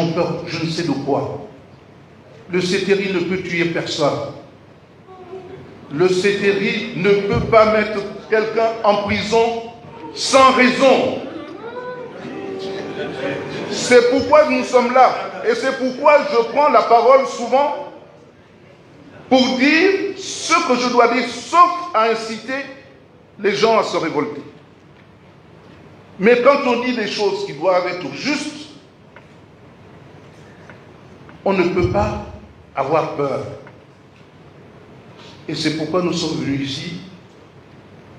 ont peur, je ne sais de quoi. Le CTRI ne peut tuer personne. Le CTRI ne peut pas mettre quelqu'un en prison sans raison. C'est pourquoi nous sommes là. Et c'est pourquoi je prends la parole souvent pour dire ce que je dois dire, sauf à inciter les gens à se révolter. Mais quand on dit des choses qui doivent être justes, on ne peut pas avoir peur. Et c'est pourquoi nous sommes venus ici.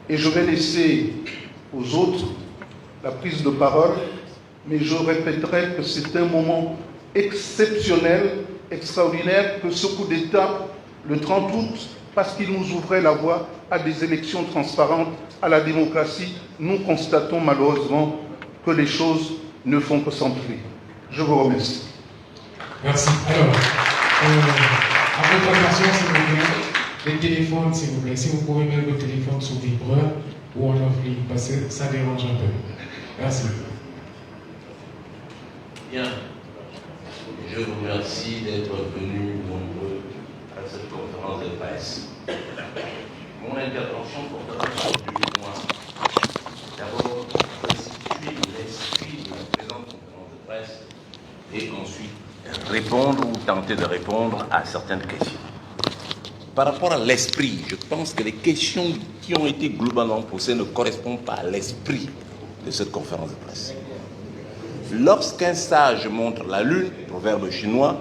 Et je vais laisser aux autres la prise de parole, mais je répéterai que c'est un moment exceptionnel, extraordinaire, que ce coup d'État, le 30 août, parce qu'il nous ouvrait la voie à des élections transparentes, à la démocratie, nous constatons malheureusement que les choses ne font que s'empirer. Je vous remercie. Merci. Alors, à votre attention, s'il vous plaît, les téléphones, s'il vous plaît. Si vous pouvez mettre vos téléphones sous vibreur ou en off-ligne, parce que ça dérange un peu. Merci. Bien. Je vous remercie d'être venus nombreux à cette conférence de presse. Mon intervention portera sur deux points. D'abord, restituer l'esprit de la présente conférence de presse et ensuite répondre ou tenter de répondre à certaines questions. Par rapport à l'esprit, je pense que les questions qui ont été globalement posées ne correspondent pas à l'esprit de cette conférence de presse. Lorsqu'un sage montre la lune, proverbe chinois,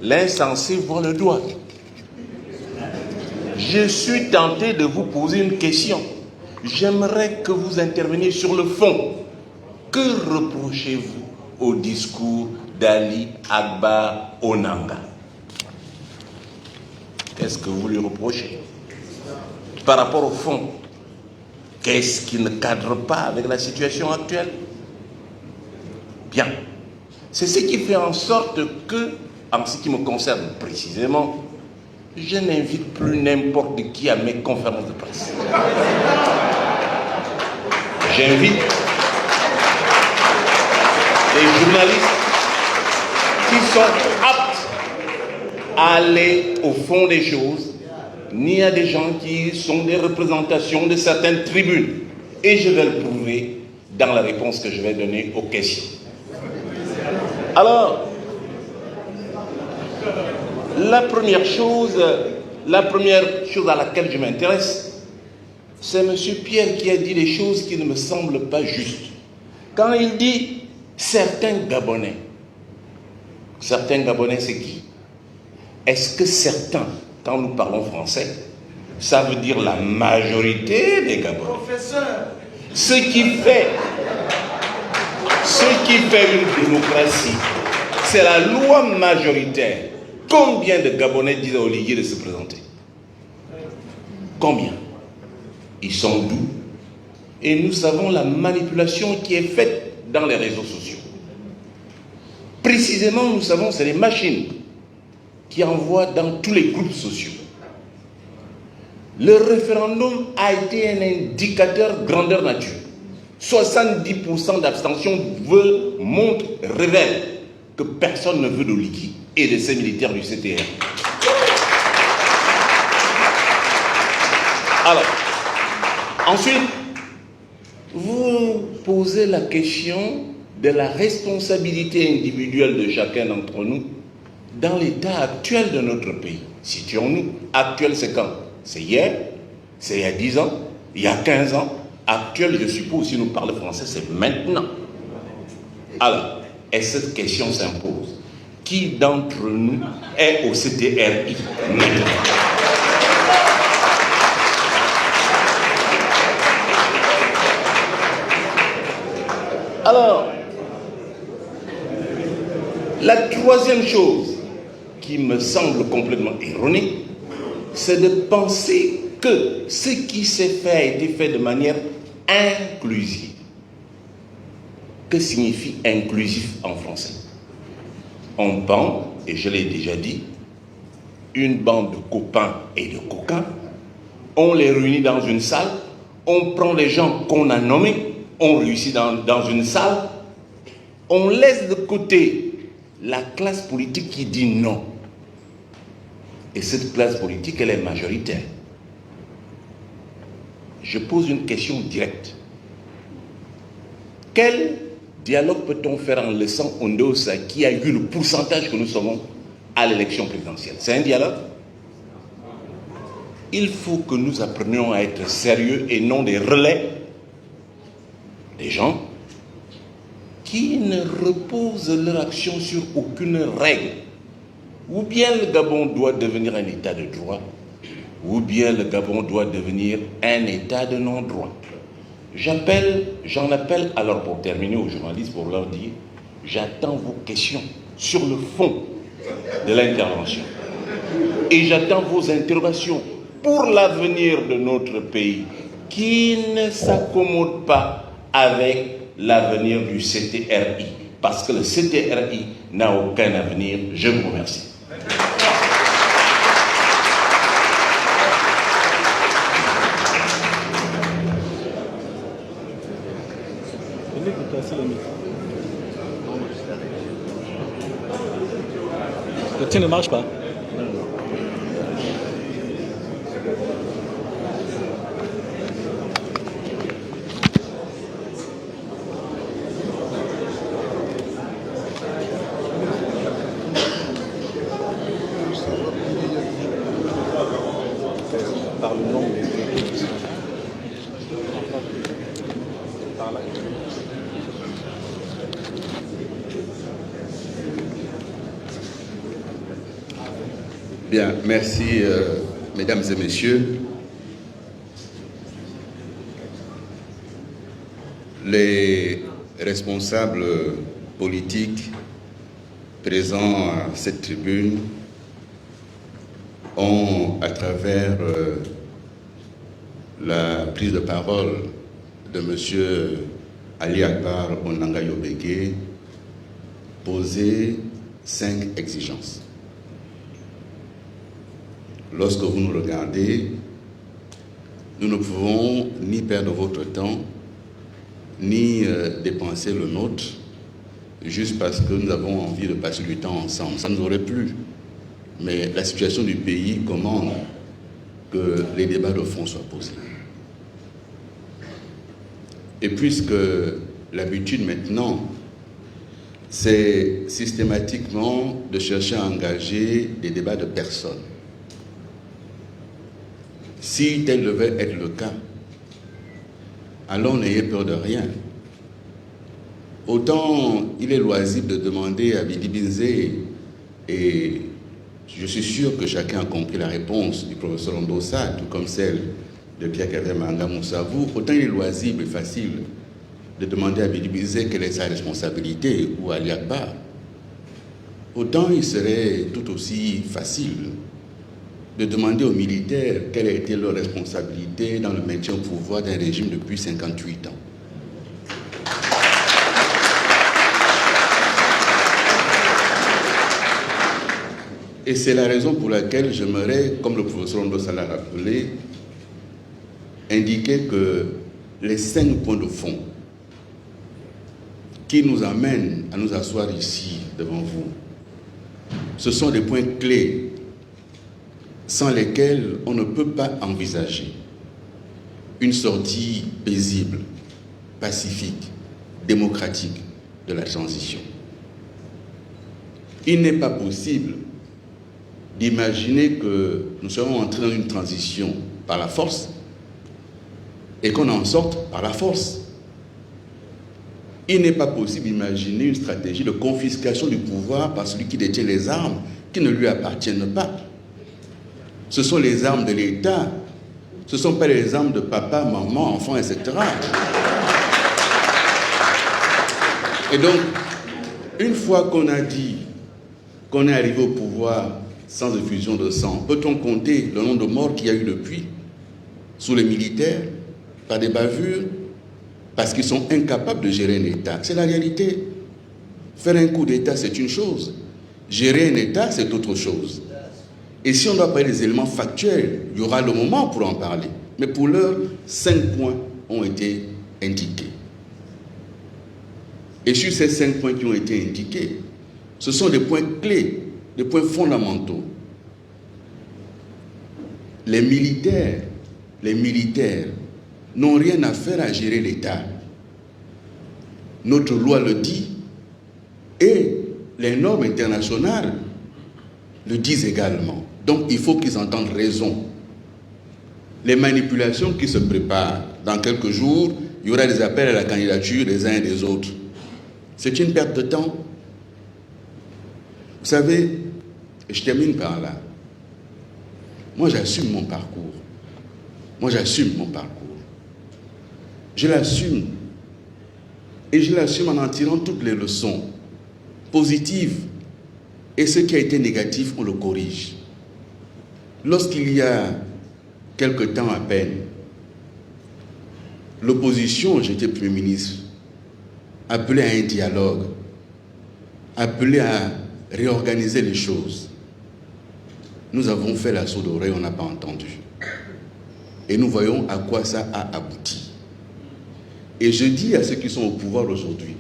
l'insensé voit le doigt. Je suis tenté de vous poser une question. J'aimerais que vous interveniez sur le fond. Que reprochez-vous au discours d'Ali Agba Onanga? Qu'est-ce que vous lui reprochez? Par rapport au fond, qu'est-ce qui ne cadre pas avec la situation actuelle? Bien. C'est ce qui fait en sorte que, en ce qui me concerne précisément, je n'invite plus n'importe qui à mes conférences de presse. J'invite les journalistes qui sont aptes à aller au fond des choses, ni à des gens qui sont des représentations de certaines tribunes. Et je vais le prouver dans la réponse que je vais donner aux questions. Alors, la première chose à laquelle je m'intéresse, c'est M. Pierre qui a dit des choses qui ne me semblent pas justes. Quand il dit certains Gabonais c'est qui? Est-ce que certains, quand nous parlons français, ça veut dire la majorité des Gabonais? Professeur. Ce qui fait une démocratie, c'est la loi majoritaire. Combien de Gabonais disent à Olivier de se présenter? Combien? Ils sont doux. Et nous savons la manipulation qui est faite dans les réseaux sociaux. Précisément, nous savons, c'est les machines qui envoient dans tous les groupes sociaux. Le référendum a été un indicateur grandeur nature. 70% d'abstention révèle que personne ne veut d'Oliki et de ces militaires du CTR. Alors, ensuite, vous posez la question de la responsabilité individuelle de chacun d'entre nous dans l'état actuel de notre pays. Situons-nous. Actuel, c'est quand? C'est hier, c'est il y a 10 ans, il y a 15 ans. Actuel, je suppose, si nous parlons français, c'est maintenant. Alors, et cette question s'impose. Qui d'entre nous est au CTRI maintenant? Alors, la troisième chose qui me semble complètement ironique, c'est de penser que ce qui s'est fait a été fait de manière inclusive. Que signifie inclusif en français? On prend, et je l'ai déjà dit, une bande de copains et de coquins, on les réunit dans une salle, on prend les gens qu'on a nommés, on réussit dans une salle, on laisse de côté la classe politique qui dit non. Et cette classe politique, elle est majoritaire. Je pose une question directe. Quel dialogue peut-on faire en laissant Ondosa, qui a eu le pourcentage que nous savons à l'élection présidentielle? C'est un dialogue? Il faut que nous apprenions à être sérieux et non des relais des gens qui ne reposent leur action sur aucune règle. Ou bien le Gabon doit devenir un état de droit, ou bien le Gabon doit devenir un état de non-droit. J'en appelle alors pour terminer aux journalistes pour leur dire, j'attends vos questions sur le fond de l'intervention. Et j'attends vos interrogations pour l'avenir de notre pays, qui ne s'accommode pas avec l'avenir du CTRI. Parce que le CTRI n'a aucun avenir. Je vous remercie. Le tien ne marche pas. Bien, merci mesdames et messieurs. Les responsables politiques présents à cette tribune ont, à travers la prise de parole de M. Ali Akbar Onanga Yobeke, posé 5 exigences. Lorsque vous nous regardez, nous ne pouvons ni perdre votre temps, ni dépenser le nôtre, juste parce que nous avons envie de passer du temps ensemble. Ça nous aurait plu. Mais la situation du pays commande que les débats de fond soient posés. Et puisque l'habitude maintenant, c'est systématiquement de chercher à engager des débats de personnes. Si tel devait être le cas, alors n'ayez peur de rien. Autant il est loisible de demander à Bidi Binzé, et je suis sûr que chacun a compris la réponse du professeur Ondosa, tout comme celle de Pierre-Kader Manga Moussavou, autant il est loisible et facile de demander à Bidi Binzé quelle est sa responsabilité, ou à Ali Akbar. Autant il serait tout aussi facile de demander aux militaires quelle a été leur responsabilité dans le maintien au pouvoir d'un régime depuis 58 ans. Et c'est la raison pour laquelle j'aimerais, comme le professeur Ondosa l'a rappelé, indiquer que les 5 points de fond qui nous amènent à nous asseoir ici devant vous, ce sont des points clés sans lesquels on ne peut pas envisager une sortie paisible, pacifique, démocratique de la transition. Il n'est pas possible d'imaginer que nous serons entrés dans une transition par la force et qu'on en sorte par la force. Il n'est pas possible d'imaginer une stratégie de confiscation du pouvoir par celui qui détient les armes qui ne lui appartiennent pas. Ce sont les armes de l'État, ce ne sont pas les armes de papa, maman, enfant, etc. Et donc, une fois qu'on a dit qu'on est arrivé au pouvoir sans effusion de sang, peut-on compter le nombre de morts qu'il y a eu depuis sous les militaires, par des bavures, parce qu'ils sont incapables de gérer un État? C'est la réalité. Faire un coup d'État, c'est une chose. Gérer un État, c'est autre chose. Et si on doit parler des éléments factuels, il y aura le moment pour en parler. Mais pour l'heure, 5 points ont été indiqués. Et sur ces 5 points qui ont été indiqués, Ce sont des points clés, des points fondamentaux. Les militaires n'ont rien à faire à gérer l'État. Notre loi le dit et les normes internationales le disent également. Donc il faut qu'ils entendent raison. Les manipulations qui se préparent, dans quelques jours, il y aura des appels à la candidature des uns et des autres. C'est une perte de temps. Vous savez, je termine par là. Moi, j'assume mon parcours. Je l'assume. Et je l'assume en tirant toutes les leçons positives. Et ce qui a été négatif, on le corrige. Lorsqu'il y a quelque temps à peine, l'opposition, j'étais Premier ministre, appelait à un dialogue, appelait à réorganiser les choses. Nous avons fait la sourde oreille, on n'a pas entendu. Et nous voyons à quoi ça a abouti. Et je dis à ceux qui sont au pouvoir aujourd'hui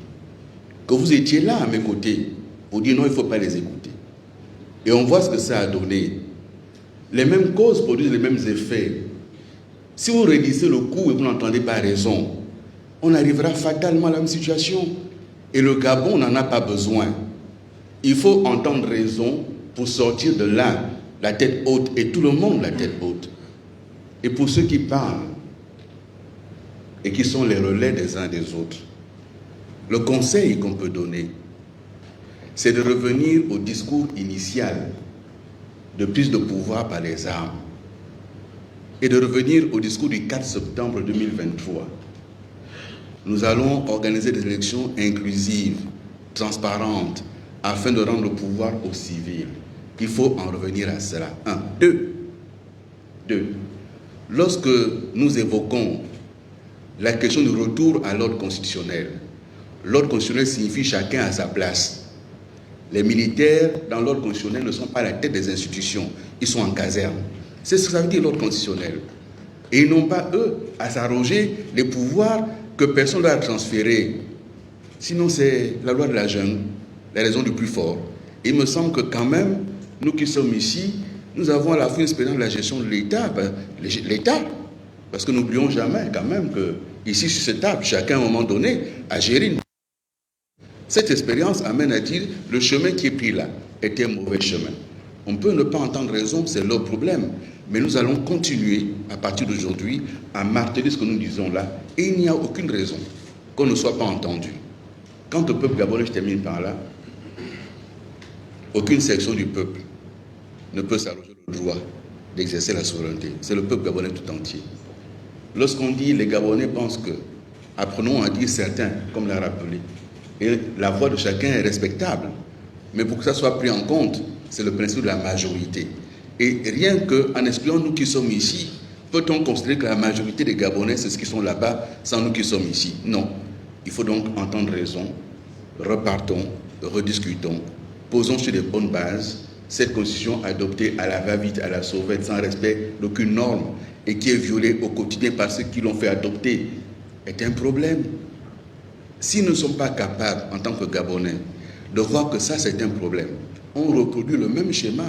que vous étiez là à mes côtés pour dire non, il ne faut pas les écouter. Et on voit ce que ça a donné. Les mêmes causes produisent les mêmes effets. Si vous réduisez le coût et vous n'entendez pas raison, on arrivera fatalement à la même situation. Et le Gabon n'en a pas besoin. Il faut entendre raison pour sortir de là, la tête haute, et tout le monde la tête haute. Et pour ceux qui parlent et qui sont les relais des uns des autres, le conseil qu'on peut donner, c'est de revenir au discours initial de prise de pouvoir par les armes et de revenir au discours du 4 septembre 2023. Nous allons organiser des élections inclusives, transparentes, afin de rendre le pouvoir aux civils. Il faut en revenir à cela. 1. 2. Lorsque nous évoquons la question du retour à l'ordre constitutionnel signifie chacun à sa place. Les militaires, dans l'ordre constitutionnel, ne sont pas à la tête des institutions. Ils sont en caserne. C'est ce que ça veut dire l'ordre constitutionnel. Et ils n'ont pas, eux, à s'arroger les pouvoirs que personne ne leur a transférés. Sinon, c'est la loi de la jungle, la raison du plus fort. Et il me semble que quand même, nous qui sommes ici, nous avons à la fois une expérience de la gestion de l'État. Parce que n'oublions jamais quand même que ici, sur cette table, chacun à un moment donné a géré une... Cette expérience amène à dire le chemin qui est pris là était un mauvais chemin. On peut ne pas entendre raison, c'est leur problème. Mais nous allons continuer à partir d'aujourd'hui à marteler ce que nous disons là. Et il n'y a aucune raison qu'on ne soit pas entendu. Quant au peuple gabonais, je termine par là, aucune section du peuple ne peut s'arroger le droit d'exercer la souveraineté. C'est le peuple gabonais tout entier. Lorsqu'on dit les Gabonais pensent que, apprenons à dire certains, comme l'a rappelé, et la voix de chacun est respectable. Mais pour que ça soit pris en compte, c'est le principe de la majorité. Et rien qu'en excluant nous qui sommes ici, peut-on considérer que la majorité des Gabonais, c'est ceux qui sont là-bas, sans nous qui sommes ici? Non. Il faut donc entendre raison, repartons, rediscutons, posons sur les bonnes bases cette constitution adoptée à la va-vite, à la sauvette, sans respect d'aucune norme, et qui est violée au quotidien par ceux qui l'ont fait adopter, est un problème. Si nous ne sommes pas capables, en tant que Gabonais, de voir que ça, c'est un problème, on reproduit le même schéma,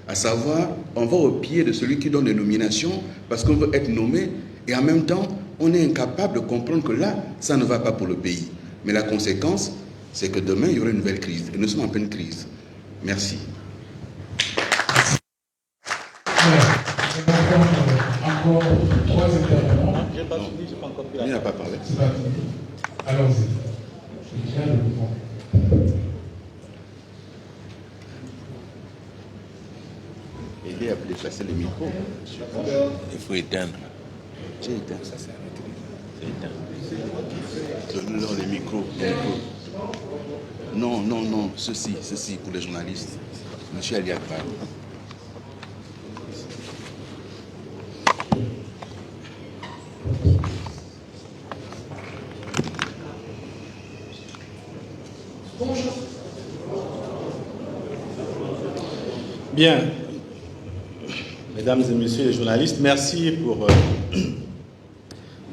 à savoir, on va au pied de celui qui donne les nominations parce qu'on veut être nommé, et en même temps, on est incapable de comprendre que là, ça ne va pas pour le pays. Mais la conséquence, c'est que demain, il y aura une nouvelle crise, et nous sommes en pleine crise. Merci. Encore 3 intervenants. Il n'a pas parlé. C'est pas fini. Allons-y. Je viens de vous prendre. Aider à déplacer le micro. Il faut éteindre. J'ai éteint. Ça, c'est éteint. Non, les micros. Non, ceci, pour les journalistes. Monsieur Ali Akbar. Bonjour. Bien. Mesdames et messieurs les journalistes, merci pour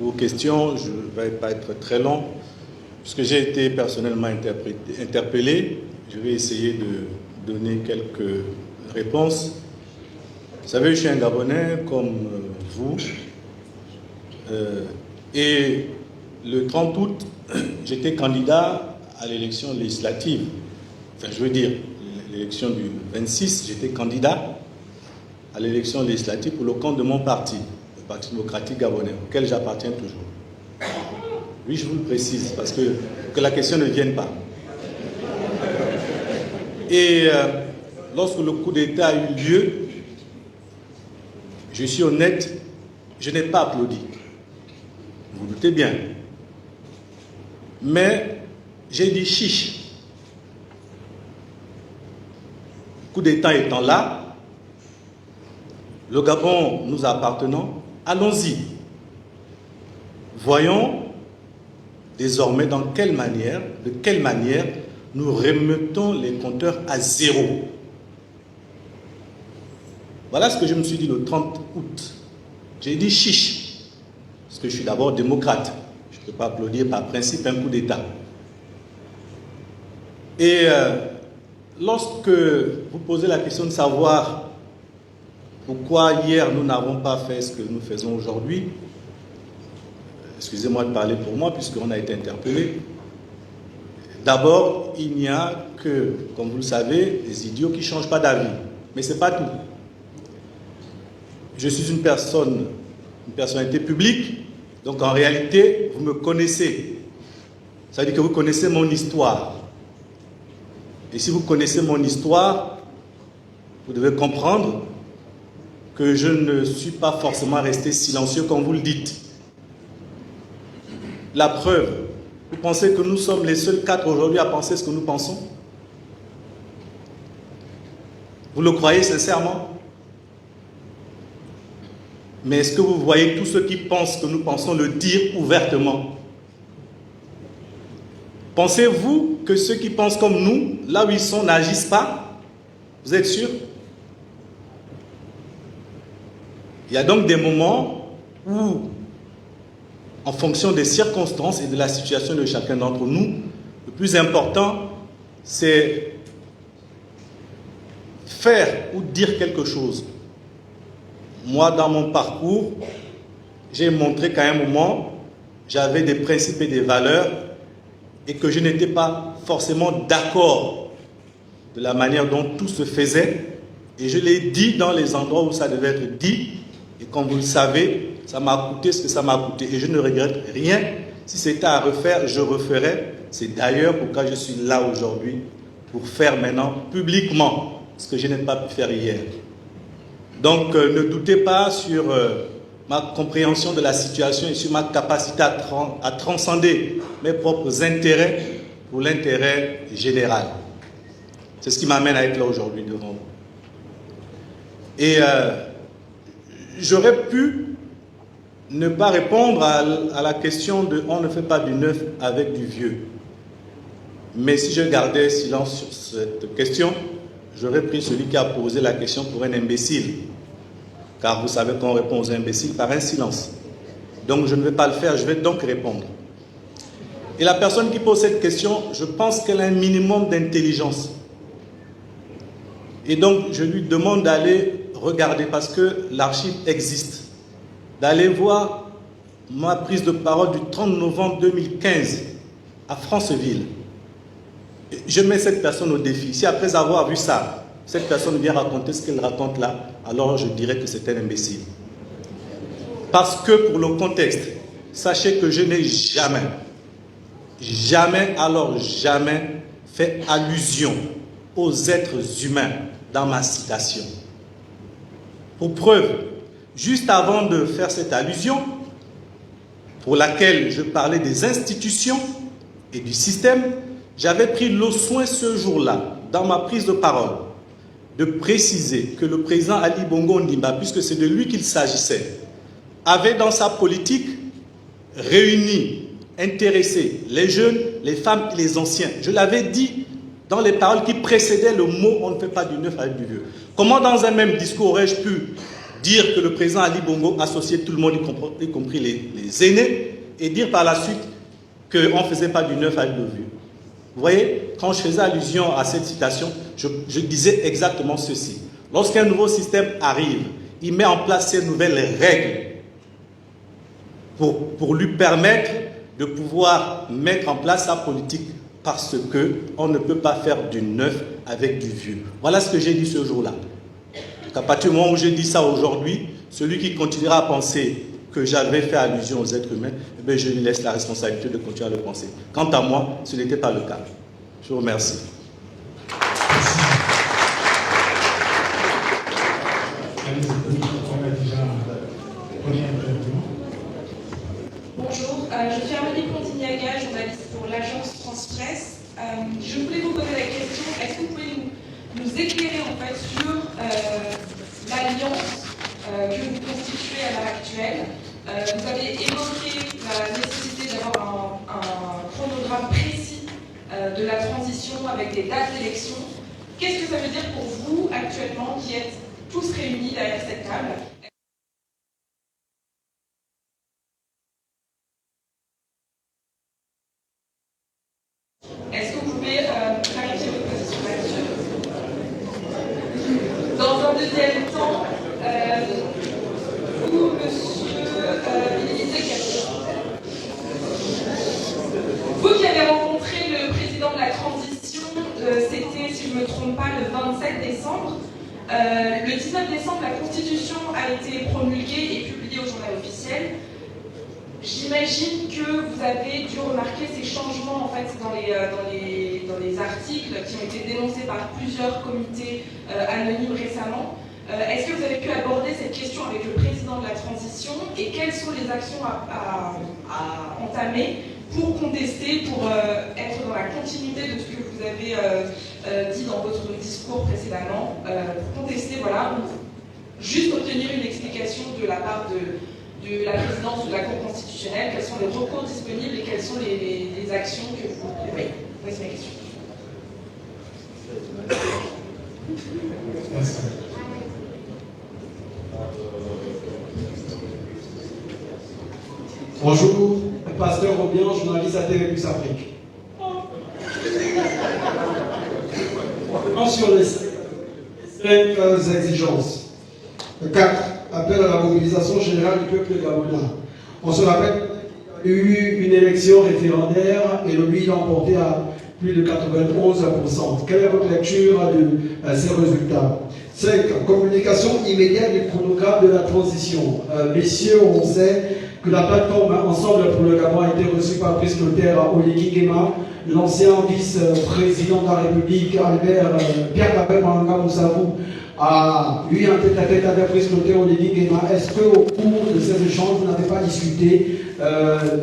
vos questions. Je ne vais pas être très long, puisque j'ai été personnellement interpellé je vais essayer de donner quelques réponses. Vous savez, je suis un Gabonais comme vous. Et le 30 août, j'étais candidat à l'élection législative. Enfin, je veux dire, l'élection du 26, j'étais candidat à l'élection législative pour le compte de mon parti, le Parti démocratique gabonais, auquel j'appartiens toujours. Oui, je vous le précise, parce que la question ne vienne pas. Et lorsque le coup d'État a eu lieu, je suis honnête, je n'ai pas applaudi. Vous vous doutez bien. Mais j'ai dit chiche. Coup d'État étant là, le Gabon nous appartenant, allons-y. Voyons désormais de quelle manière nous remettons les compteurs à zéro. Voilà ce que je me suis dit le 30 août. J'ai dit chiche, parce que je suis d'abord démocrate. Je ne peux pas applaudir par principe un coup d'État. Et lorsque vous posez la question de savoir pourquoi hier nous n'avons pas fait ce que nous faisons aujourd'hui, excusez-moi de parler pour moi puisqu'on a été interpellé. D'abord, il n'y a que, comme vous le savez, des idiots qui ne changent pas d'avis. Mais ce n'est pas tout. Je suis une personnalité publique, donc en réalité, vous me connaissez. Ça veut dire que vous connaissez mon histoire. Et si vous connaissez mon histoire, vous devez comprendre que je ne suis pas forcément resté silencieux comme vous le dites. La preuve, vous pensez que nous sommes les seuls 4 aujourd'hui à penser ce que nous pensons? Vous le croyez sincèrement? Mais est-ce que vous voyez tous ceux qui pensent que nous pensons le dire ouvertement? Pensez-vous que ceux qui pensent comme nous, là où ils sont, n'agissent pas? Vous êtes sûr? Il y a donc des moments où, en fonction des circonstances et de la situation de chacun d'entre nous, le plus important, c'est faire ou dire quelque chose. Moi, dans mon parcours, j'ai montré qu'à un moment, j'avais des principes et des valeurs et que je n'étais pas forcément d'accord de la manière dont tout se faisait. Et je l'ai dit dans les endroits où ça devait être dit. Et comme vous le savez, ça m'a coûté ce que ça m'a coûté. Et je ne regrette rien. Si c'était à refaire, je referais. C'est d'ailleurs pourquoi je suis là aujourd'hui, pour faire maintenant publiquement ce que je n'ai pas pu faire hier. Donc ne doutez pas sur ma compréhension de la situation et sur ma capacité à transcender mes propres intérêts pour l'intérêt général. C'est ce qui m'amène à être là aujourd'hui devant vous. Et j'aurais pu ne pas répondre à la question de « on ne fait pas du neuf avec du vieux ». Mais si je gardais silence sur cette question, j'aurais pris celui qui a posé la question pour un imbécile. Car vous savez qu'on répond aux imbéciles par un silence. Donc je ne vais pas le faire, je vais donc répondre. Et la personne qui pose cette question, je pense qu'elle a un minimum d'intelligence. Et donc je lui demande d'aller regarder, parce que l'archive existe, d'aller voir ma prise de parole du 30 novembre 2015 à Franceville. Je mets cette personne au défi. Si après avoir vu ça, cette personne vient raconter ce qu'elle raconte là, alors je dirais que c'est un imbécile. Parce que pour le contexte, sachez que je n'ai jamais fait allusion aux êtres humains dans ma citation. Pour preuve, juste avant de faire cette allusion, pour laquelle je parlais des institutions et du système, j'avais pris le soin ce jour-là, dans ma prise de parole, de préciser que le président Ali Bongo Ondimba, puisque c'est de lui qu'il s'agissait, avait dans sa politique réuni, intéressé les jeunes, les femmes et les anciens. Je l'avais dit dans les paroles qui précédaient le mot « on ne fait pas du neuf avec du vieux ». Comment dans un même discours aurais-je pu dire que le président Ali Bongo associait tout le monde, y compris les aînés, et dire par la suite qu'on ne faisait pas du neuf avec du vieux? Vous voyez, quand je faisais allusion à cette citation, je disais exactement ceci. Lorsqu'un nouveau système arrive, il met en place ces nouvelles règles pour lui permettre de pouvoir mettre en place sa politique, parce qu'on ne peut pas faire du neuf avec du vieux. Voilà ce que j'ai dit ce jour-là. À partir du moment où j'ai dit ça aujourd'hui, celui qui continuera à penser que j'avais fait allusion aux êtres humains, eh bien, je lui laisse la responsabilité de continuer à le penser. Quant à moi, ce n'était pas le cas. Je vous remercie. Bonjour, je suis Amélie Pontignaga, journaliste pour l'agence France Presse. Je voulais vous poser la question, est-ce que vous pouvez nous éclairer en fait sur l'alliance que vous constituez à l'heure actuelle? Vous avez évoqué la nécessité d'avoir un chronogramme précis de la transition avec des dates d'élection. Qu'est-ce que ça veut dire pour vous actuellement qui êtes tous réunis derrière cette table? Est-ce que vous pouvez clarifier votre position là-dessus? Dans un deuxième temps, vous, monsieur vous qui avez rencontré le président de la transition, c'était, si je ne me trompe pas, le 27 décembre. Le 19 décembre, la Constitution a été promulguée et publiée au journal officiel. J'imagine que vous avez dû remarquer ces changements en fait, dans les articles qui ont été dénoncés par plusieurs comités anonymes récemment. Est-ce que vous avez pu aborder cette question avec le président de la transition et quelles sont les actions à entamer pour contester, pour être dans la continuité de ce que vous avez dit dans votre discours précédemment, pour contester, voilà, juste obtenir une explication de la part de la présidence ou de la Cour constitutionnelle, quels sont les recours disponibles et quelles sont les actions que vous prévoyez. Voici ma question. Merci. Bonjour, Pasteur Robian, journaliste à TV Plus Afrique. Sur les 5 exigences. 4. Appel à la mobilisation générale du peuple gabonais. On se rappelle qu'il y a eu une élection référendaire et le BIL emporté à plus de 91%. Quelle est votre lecture de ces résultats? 5. Communication immédiate du chronogramme de la transition. Messieurs, on sait que la plateforme Ensemble pour le Gabon a été reçue par Brice Notaire Oligui Nguema, l'ancien vice-président de la République, Pierre Papin Manga Moussavou, a eu un tête-à-tête avec Brice Notaire Oligui Nguema. Est-ce qu'au cours de ces échanges, vous n'avez pas discuté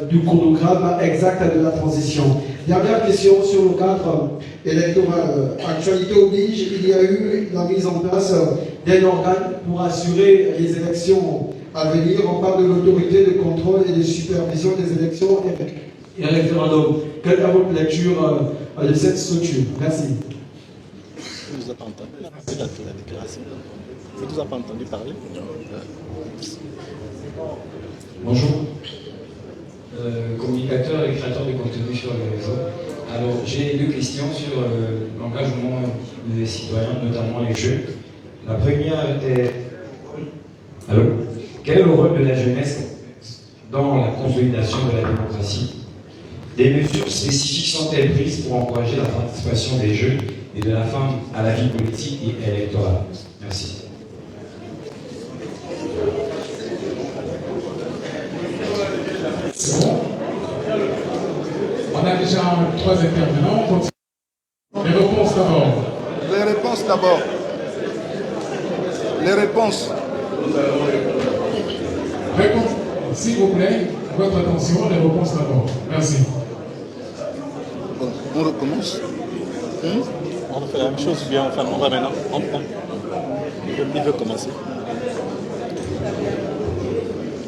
du chronogramme exact de la transition? Dernière question sur le cadre électoral. Actualité oblige, il y a eu la mise en place d'un organe pour assurer les élections à venir. On parle de l'autorité de contrôle et de supervision des élections et référendums. Quelle est votre lecture de cette structure? Merci. Vous ne vous avez pas entendu la déclaration? Vous ne vous avez pas entendu parler? Bonjour. Communicateur et créateur de contenu sur les réseaux. Alors, j'ai 2 questions sur l'engagement des citoyens, notamment les jeunes. La première est... Alors, quel est le rôle de la jeunesse dans la consolidation de la démocratie? Des mesures spécifiques sont-elles prises pour encourager la participation des jeunes et de la femme à la vie politique et électorale? Merci. C'est bon. On a déjà 3 intervenants. Donc les réponses d'abord. Les réponses d'abord. Les réponses. Réponse, s'il vous plaît, votre attention, les réponses d'abord. Merci. Bon, on recommence. On fait la même chose ou bien on va maintenant. Il veut commencer.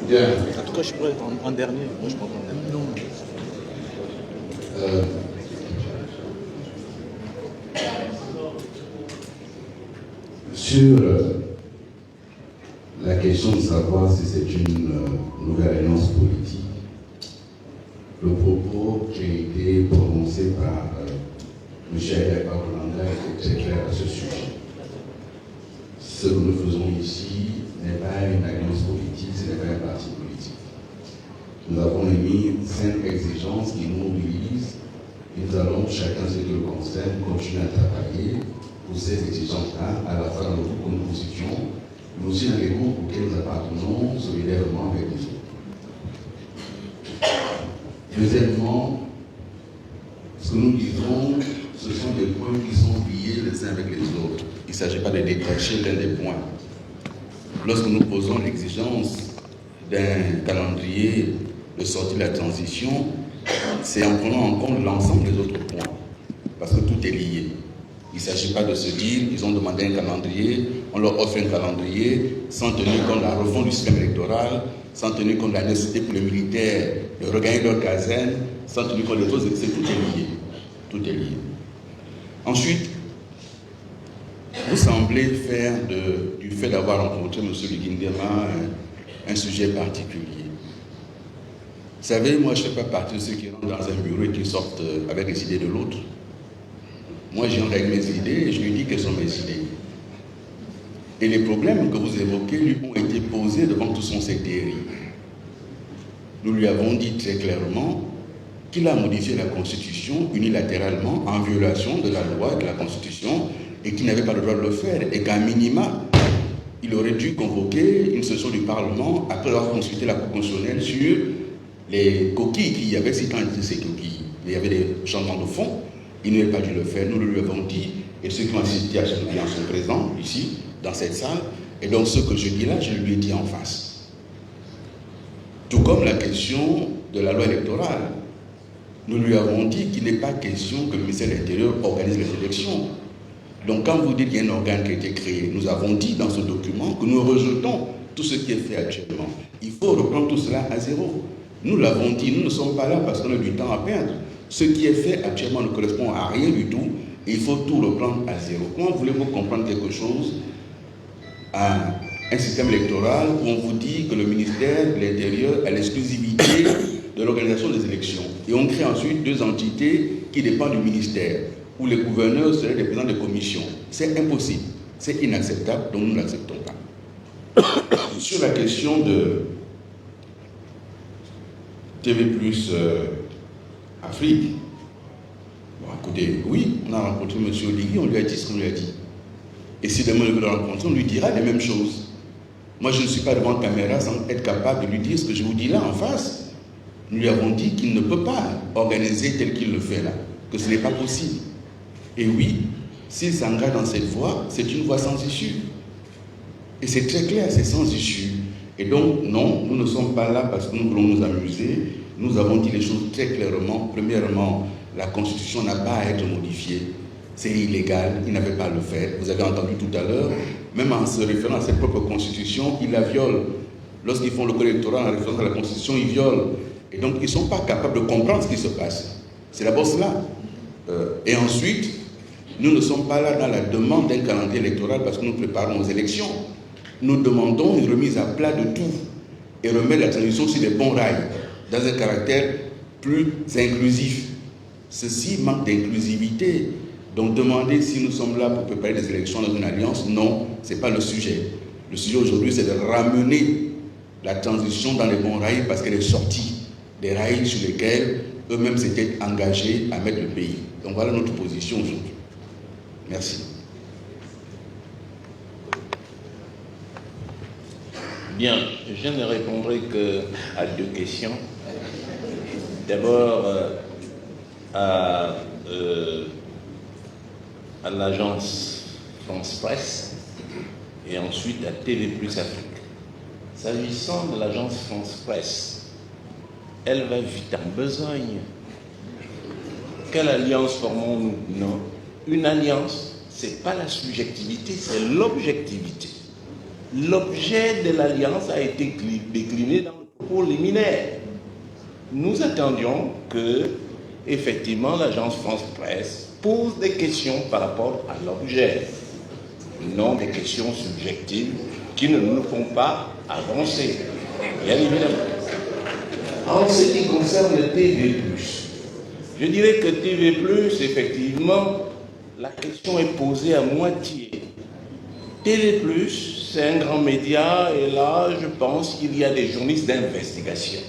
Bien. En tout cas, je pourrais être en dernier. Moi, je prends en dernier. Non. Sur la question de savoir si c'est une nouvelle alliance politique, le propos qui a été prononcé par M. Aïda Olanda était très clair à ce sujet. Ce que nous faisons ici n'est pas une alliance politique, ce n'est pas un parti politique. Nous avons émis 5 exigences qui nous mobilisent. Nous allons, chacun ce qui le concerne, continuer à travailler pour ces exigences-là, à la fois dans notre constitution, mais aussi dans les groupes auxquels nous appartenons solidairement avec les autres. Deuxièmement, ce que nous disons, ce sont des points qui sont liés les uns avec les autres. Il ne s'agit pas de détacher l'un des points. Lorsque nous posons l'exigence d'un calendrier de sortie de la transition, c'est en prenant en compte l'ensemble des autres points, parce que tout est lié. Il ne s'agit pas de se dire qu'ils ont demandé un calendrier, on leur offre un calendrier sans tenir compte de la refonte du système électoral, sans tenir compte de la nécessité pour les militaires de regagner leur caserne, sans tenir compte des choses, tout est lié. Tout est lié. Ensuite, vous semblez faire du fait d'avoir rencontré M. Lugindema un sujet particulier. Vous savez, moi je ne fais pas partie de ceux qui rentrent dans un bureau et qui sortent avec les idées de l'autre. Moi j'entre avec mes idées et je lui dis quelles sont mes idées. Et les problèmes que vous évoquez lui ont été posés devant tout son secteur. Nous lui avons dit très clairement qu'il a modifié la Constitution unilatéralement en violation de la loi et de la Constitution et qu'il n'avait pas le droit de le faire et qu'à minima, il aurait dû convoquer une session du Parlement après avoir consulté la Cour constitutionnelle sur les coquilles qu'il y avait, si tant était ces coquilles. Il y avait des changements de fond, il n'avait pas dû le faire, nous lui avons dit, et ceux qui ont assisté à ce document sont présents ici, dans cette salle, et donc ce que je dis là, je lui ai dit en face. Tout comme la question de la loi électorale, nous lui avons dit qu'il n'est pas question que le ministère de l'Intérieur organise les élections. Donc quand vous dites qu'il y a un organe qui a été créé, nous avons dit dans ce document que nous rejetons tout ce qui est fait actuellement. Il faut reprendre tout cela à zéro. Nous l'avons dit, nous ne sommes pas là parce qu'on a du temps à perdre. Ce qui est fait actuellement ne correspond à rien du tout et il faut tout reprendre à zéro. Comment voulez-vous comprendre quelque chose à un système électoral où on vous dit que le ministère de l'Intérieur a l'exclusivité de l'organisation des élections et on crée ensuite 2 entités qui dépendent du ministère où les gouverneurs seraient des présidents de commission? C'est impossible, c'est inacceptable, donc nous ne l'acceptons pas. Sur la question de TV+ Afrique, bon, écoutez, oui, on a rencontré M. Oligui, on lui a dit ce qu'on lui a dit. Et si demain on le rencontre, on lui dira les mêmes choses. Moi, je ne suis pas devant la caméra sans être capable de lui dire ce que je vous dis là en face. Nous lui avons dit qu'il ne peut pas organiser tel qu'il le fait là, que ce n'est pas possible. Et oui, s'il s'engage dans cette voie, c'est une voie sans issue. Et c'est très clair, c'est sans issue. Et donc, non, nous ne sommes pas là parce que nous voulons nous amuser. Nous avons dit les choses très clairement. Premièrement, la Constitution n'a pas à être modifiée. C'est illégal, il n'avait pas à le faire. Vous avez entendu tout à l'heure, même en se référant à cette propre Constitution, ils la violent. Lorsqu'ils font le code électoral en référence à la Constitution, ils violent. Et donc, ils ne sont pas capables de comprendre ce qui se passe. C'est d'abord cela. Et ensuite, nous ne sommes pas là dans la demande d'un calendrier électoral parce que nous préparons aux élections. Nous demandons une remise à plat de tout et remettre la transition sur les bons rails, dans un caractère plus inclusif. Ceci manque d'inclusivité. Donc demander si nous sommes là pour préparer des élections dans une alliance, non, ce n'est pas le sujet. Le sujet aujourd'hui, c'est de ramener la transition dans les bons rails parce qu'elle est sortie des rails sur lesquels eux-mêmes s'étaient engagés à mettre le pays. Donc voilà notre position aujourd'hui. Merci. Bien, je ne répondrai qu'à 2 questions. D'abord, à l'agence France Presse et ensuite à TV+ Afrique. S'agissant de l'agence France Presse, elle va vite en besogne. Quelle alliance formons-nous? Non. Une alliance, ce n'est pas la subjectivité, c'est l'objectivité. L'objet de l'alliance a été décliné dans le propos liminaire. Nous attendions que, effectivement, l'agence France Presse pose des questions par rapport à l'objet, non des questions subjectives qui ne nous font pas avancer, bien évidemment. En ce qui concerne le TV+, Je dirais que TV+, effectivement, la question est posée à moitié. TV+, c'est un grand média et là, je pense qu'il y a des journalistes d'investigation.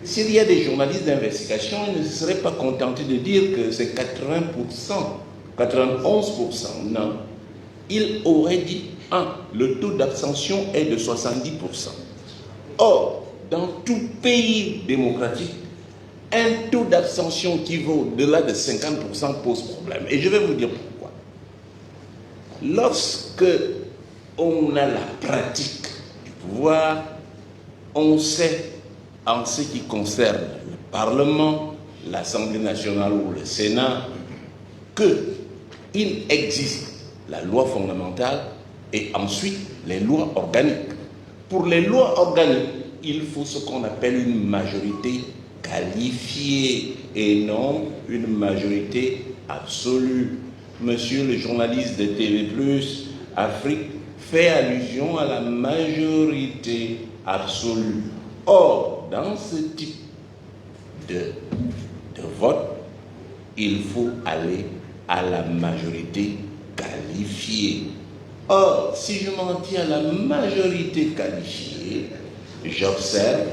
S'il y a des journalistes d'investigation, ils ne se seraient pas contentés de dire que c'est 80%, 91%. Non. Ils auraient dit, le taux d'abstention est de 70%. Or, dans tout pays démocratique, un taux d'abstention qui va au-delà de 50% pose problème. Et je vais vous dire pourquoi. Lorsque on a la pratique du pouvoir, on sait, en ce qui concerne le Parlement, l'Assemblée nationale ou le Sénat, qu'il existe la loi fondamentale et ensuite les lois organiques. Pour les lois organiques, il faut ce qu'on appelle une majorité qualifiée et non une majorité absolue. Monsieur le journaliste de TV+, Afrique, fait allusion à la majorité absolue. Or, dans ce type de vote, il faut aller à la majorité qualifiée. Or, si je m'en tiens à la majorité qualifiée, j'observe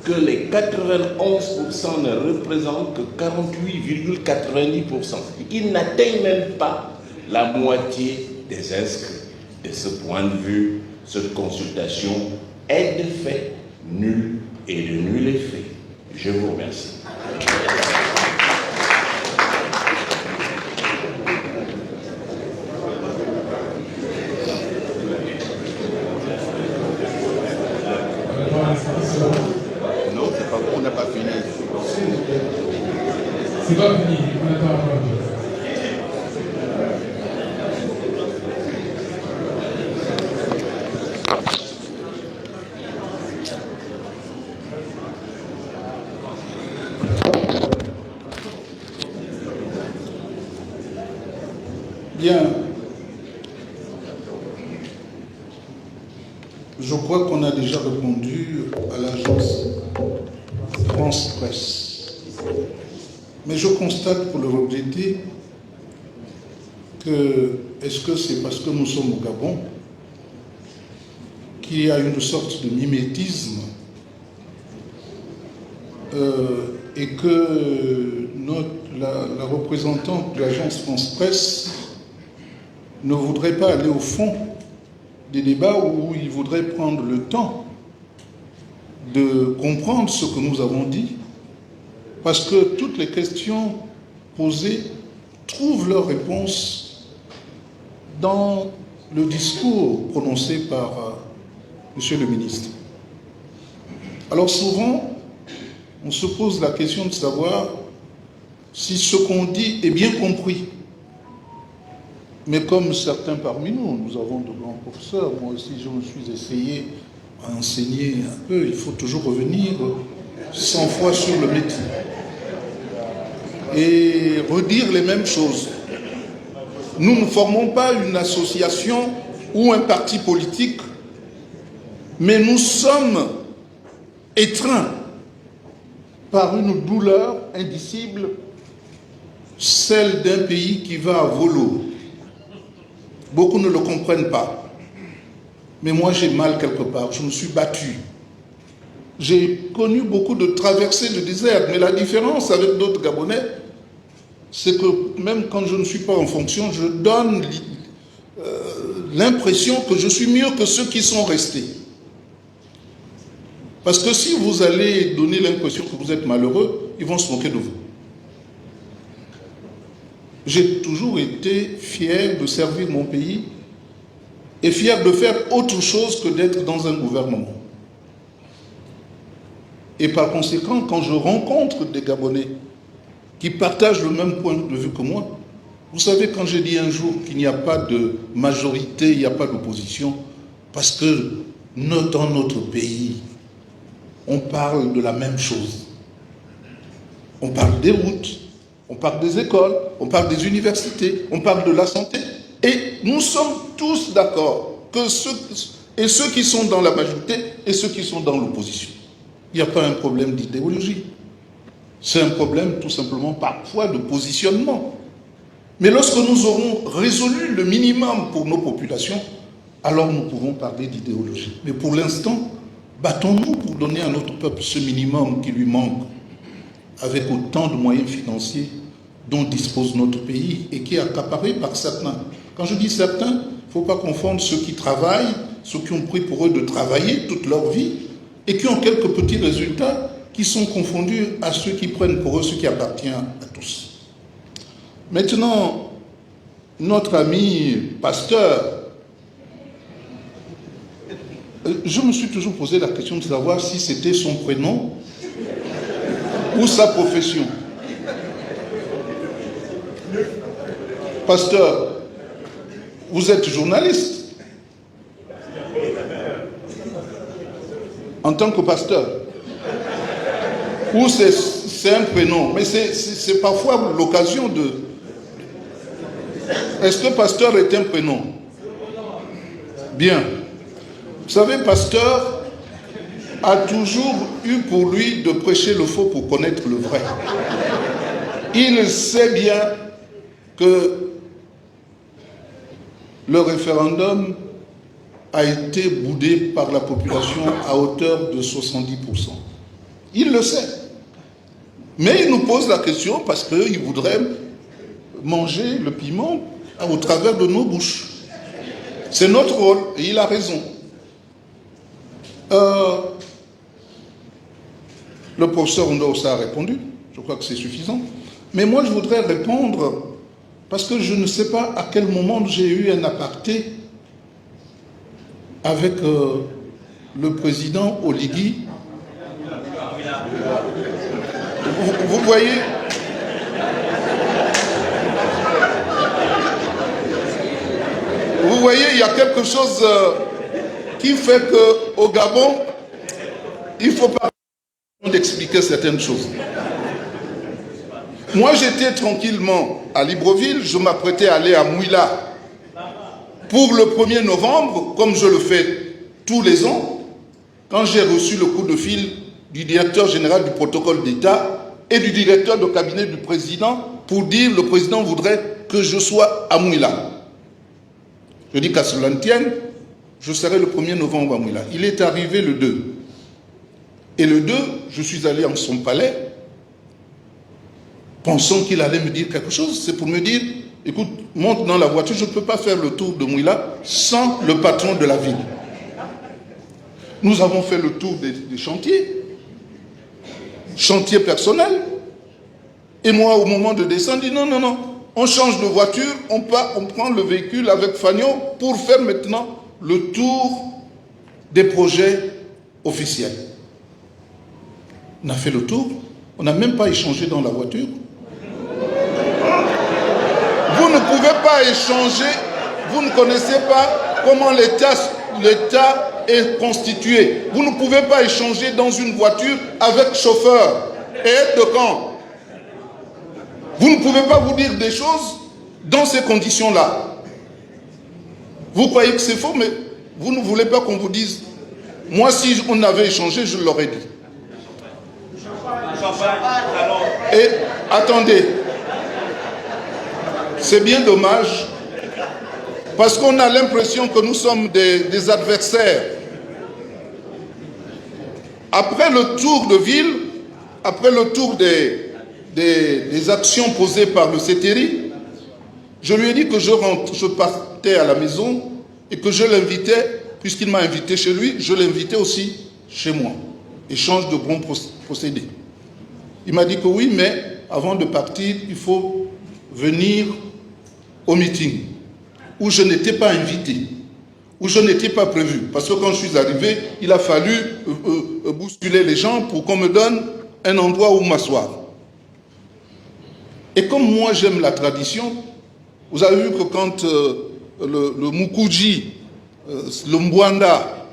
que les 91% ne représentent que 48,90%. Ils n'atteignent même pas la moitié des inscrits. De ce point de vue, cette consultation est de fait nulle et de nul effet. Je vous remercie. Non, c'est pas, on n'a pas fini. C'est pas fini, on n'a pas encore fini. Bien. Je crois qu'on a déjà répondu à l'agence France Presse. Mais je constate pour le regretter que, est-ce que c'est parce que nous sommes au Gabon qu'il y a une sorte de mimétisme et que la représentante de l'agence France Presse ne voudrait pas aller au fond des débats où il voudrait prendre le temps de comprendre ce que nous avons dit, parce que toutes les questions posées trouvent leur réponse dans le discours prononcé par Monsieur le ministre. Alors souvent, on se pose la question de savoir si ce qu'on dit est bien compris. Mais comme certains parmi nous, nous avons de grands professeurs, moi aussi je me suis essayé à enseigner un peu, il faut toujours revenir 100 fois sur le métier et redire les mêmes choses. Nous ne formons pas une association ou un parti politique, mais nous sommes étreints par une douleur indicible, celle d'un pays qui va à volo. Beaucoup ne le comprennent pas. Mais moi, j'ai mal quelque part. Je me suis battu. J'ai connu beaucoup de traversées de désert. Mais la différence avec d'autres Gabonais, c'est que même quand je ne suis pas en fonction, je donne l'impression que je suis mieux que ceux qui sont restés. Parce que si vous allez donner l'impression que vous êtes malheureux, ils vont se moquer de vous. J'ai toujours été fier de servir mon pays et fier de faire autre chose que d'être dans un gouvernement. Et par conséquent, quand je rencontre des Gabonais qui partagent le même point de vue que moi, vous savez, quand j'ai dit un jour qu'il n'y a pas de majorité, il n'y a pas d'opposition, parce que dans notre pays, on parle de la même chose. On parle des routes, on parle des écoles, on parle des universités, on parle de la santé. Et nous sommes tous d'accord que ceux qui sont dans la majorité et ceux qui sont dans l'opposition. Il n'y a pas un problème d'idéologie. C'est un problème tout simplement parfois de positionnement. Mais lorsque nous aurons résolu le minimum pour nos populations, alors nous pouvons parler d'idéologie. Mais pour l'instant, battons-nous pour donner à notre peuple ce minimum qui lui manque, avec autant de moyens financiers dont dispose notre pays et qui est accaparé par certains. Quand je dis certains, il ne faut pas confondre ceux qui travaillent, ceux qui ont pris pour eux de travailler toute leur vie et qui ont quelques petits résultats qui sont confondus à ceux qui prennent pour eux ce qui appartient à tous. Maintenant, notre ami pasteur, je me suis toujours posé la question de savoir si c'était son prénom ou sa profession. Pasteur, vous êtes journaliste en tant que pasteur. Ou c'est un prénom, mais c'est parfois l'occasion de... Est-ce que pasteur est un prénom? Bien. Vous savez, pasteur a toujours eu pour lui de prêcher le faux pour connaître le vrai. Il sait bien que le référendum a été boudé par la population à hauteur de 70%. Il le sait. Mais il nous pose la question parce qu'il voudrait manger le piment au travers de nos bouches. C'est notre rôle et il a raison. Le professeur Ondosa a répondu. Je crois que c'est suffisant. Mais moi, je voudrais répondre parce que je ne sais pas à quel moment j'ai eu un aparté avec le président Oligui. Vous voyez, il y a quelque chose qui fait qu'au Gabon, il ne faut pas d'expliquer certaines choses. Moi, j'étais tranquillement à Libreville, je m'apprêtais à aller à Mouila pour le 1er novembre, comme je le fais tous les ans, quand j'ai reçu le coup de fil du directeur général du protocole d'État et du directeur de cabinet du président pour dire le président voudrait que je sois à Mouila. Je dis qu'à cela ne tienne, je serai le 1er novembre à Mouila. Il est arrivé le 2. Et le 2, je suis allé en son palais, pensant qu'il allait me dire quelque chose. C'est pour me dire, écoute, monte dans la voiture, je ne peux pas faire le tour de Mouila sans le patron de la ville. Nous avons fait le tour des chantiers, chantier personnel. Et moi, au moment de descendre, je dis non, on change de voiture, on prend le véhicule avec Fagnon pour faire maintenant le tour des projets officiels. On a fait le tour, on n'a même pas échangé dans la voiture. Vous ne pouvez pas échanger, vous ne connaissez pas comment l'État est constitué. Vous ne pouvez pas échanger dans une voiture avec chauffeur et aide de camp. Vous ne pouvez pas vous dire des choses dans ces conditions-là. Vous croyez que c'est faux, mais vous ne voulez pas qu'on vous dise. Moi, si on avait échangé, je l'aurais dit. Et attendez, c'est bien dommage, parce qu'on a l'impression que nous sommes des adversaires. Après le tour de ville, après le tour des actions posées par le CETERI, je lui ai dit que je partais à la maison et que je l'invitais, puisqu'il m'a invité chez lui, je l'invitais aussi chez moi. Échange de bons procédés. Il m'a dit que oui, mais avant de partir, il faut venir au meeting, où je n'étais pas invité, où je n'étais pas prévu. Parce que quand je suis arrivé, il a fallu bousculer les gens pour qu'on me donne un endroit où m'asseoir. Et comme moi j'aime la tradition, vous avez vu que quand le Mukuji, le Mbwanda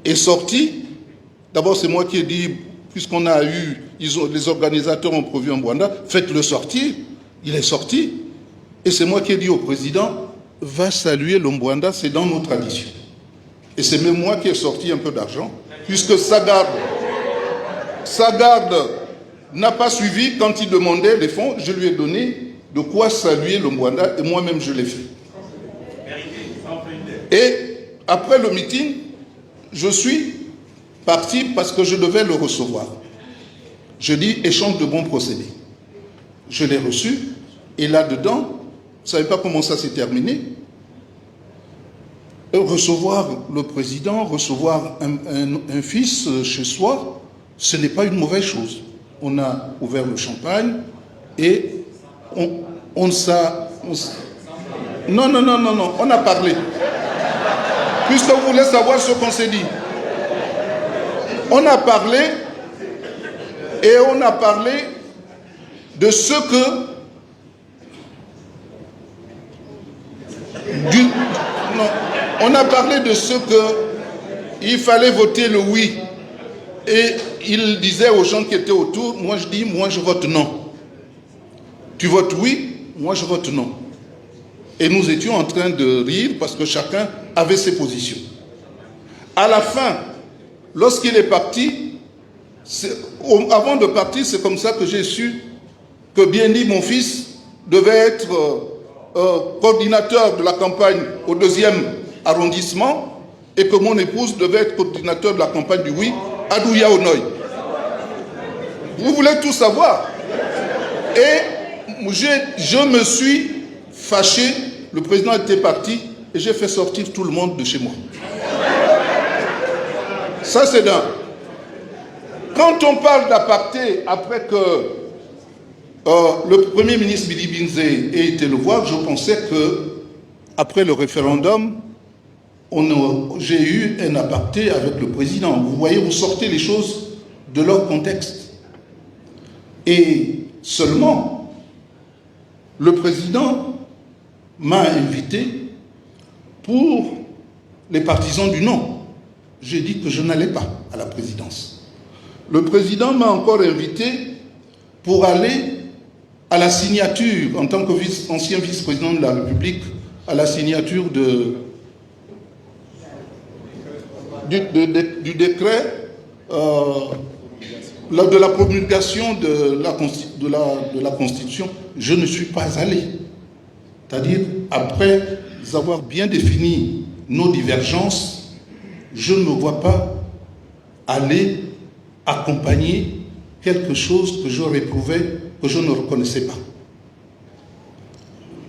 est sorti, d'abord c'est moi qui ai dit, puisqu'on a eu, les organisateurs ont prévu un Mbwanda, faites-le sortir. Il est sorti. Et c'est moi qui ai dit au président, va saluer le Mbwanda, c'est dans nos traditions. Et c'est même moi qui ai sorti un peu d'argent, puisque ça garde n'a pas suivi quand il demandait les fonds. Je lui ai donné de quoi saluer le Mwanda et moi-même je l'ai fait. Et après le meeting, je suis parti parce que je devais le recevoir. Je dis échange de bons procédés. Je l'ai reçu et là-dedans, vous ne savez pas comment ça s'est terminé. Recevoir le président, recevoir un fils chez soi, ce n'est pas une mauvaise chose. On a ouvert le champagne et on s'est... Non, on a parlé. Puisque vous voulez savoir ce qu'on s'est dit. On a parlé et on a parlé de ce que... Non, on a parlé de ce que il fallait voter le oui. Et il disait aux gens qui étaient autour, moi je dis, moi je vote non. Tu votes oui, moi je vote non. Et nous étions en train de rire parce que chacun avait ses positions. À la fin, lorsqu'il est parti, avant de partir, c'est comme ça que j'ai su que Bienni, mon fils, devait être coordinateur de la campagne au 2e arrondissement et que mon épouse devait être coordinateur de la campagne du oui à Douya Onoy. Vous voulez tout savoir? Et je me suis fâché, le président était parti et j'ai fait sortir tout le monde de chez moi. Ça c'est d'un. Quand on parle d'apartheid, après que le Premier ministre Bili Binze ait été le voir, je pensais que, après le référendum, j'ai eu un aparté avec le président. Vous voyez, vous sortez les choses de leur contexte. Et seulement, le président m'a invité pour les partisans du non. J'ai dit que je n'allais pas à la présidence. Le président m'a encore invité pour aller à la signature, en tant qu'ancien vice-président de la République, à la signature du décret de la promulgation de la Constitution. Je ne suis pas allé. C'est-à-dire, après avoir bien défini nos divergences, je ne me vois pas aller accompagner quelque chose que je réprouvais, que je ne reconnaissais pas.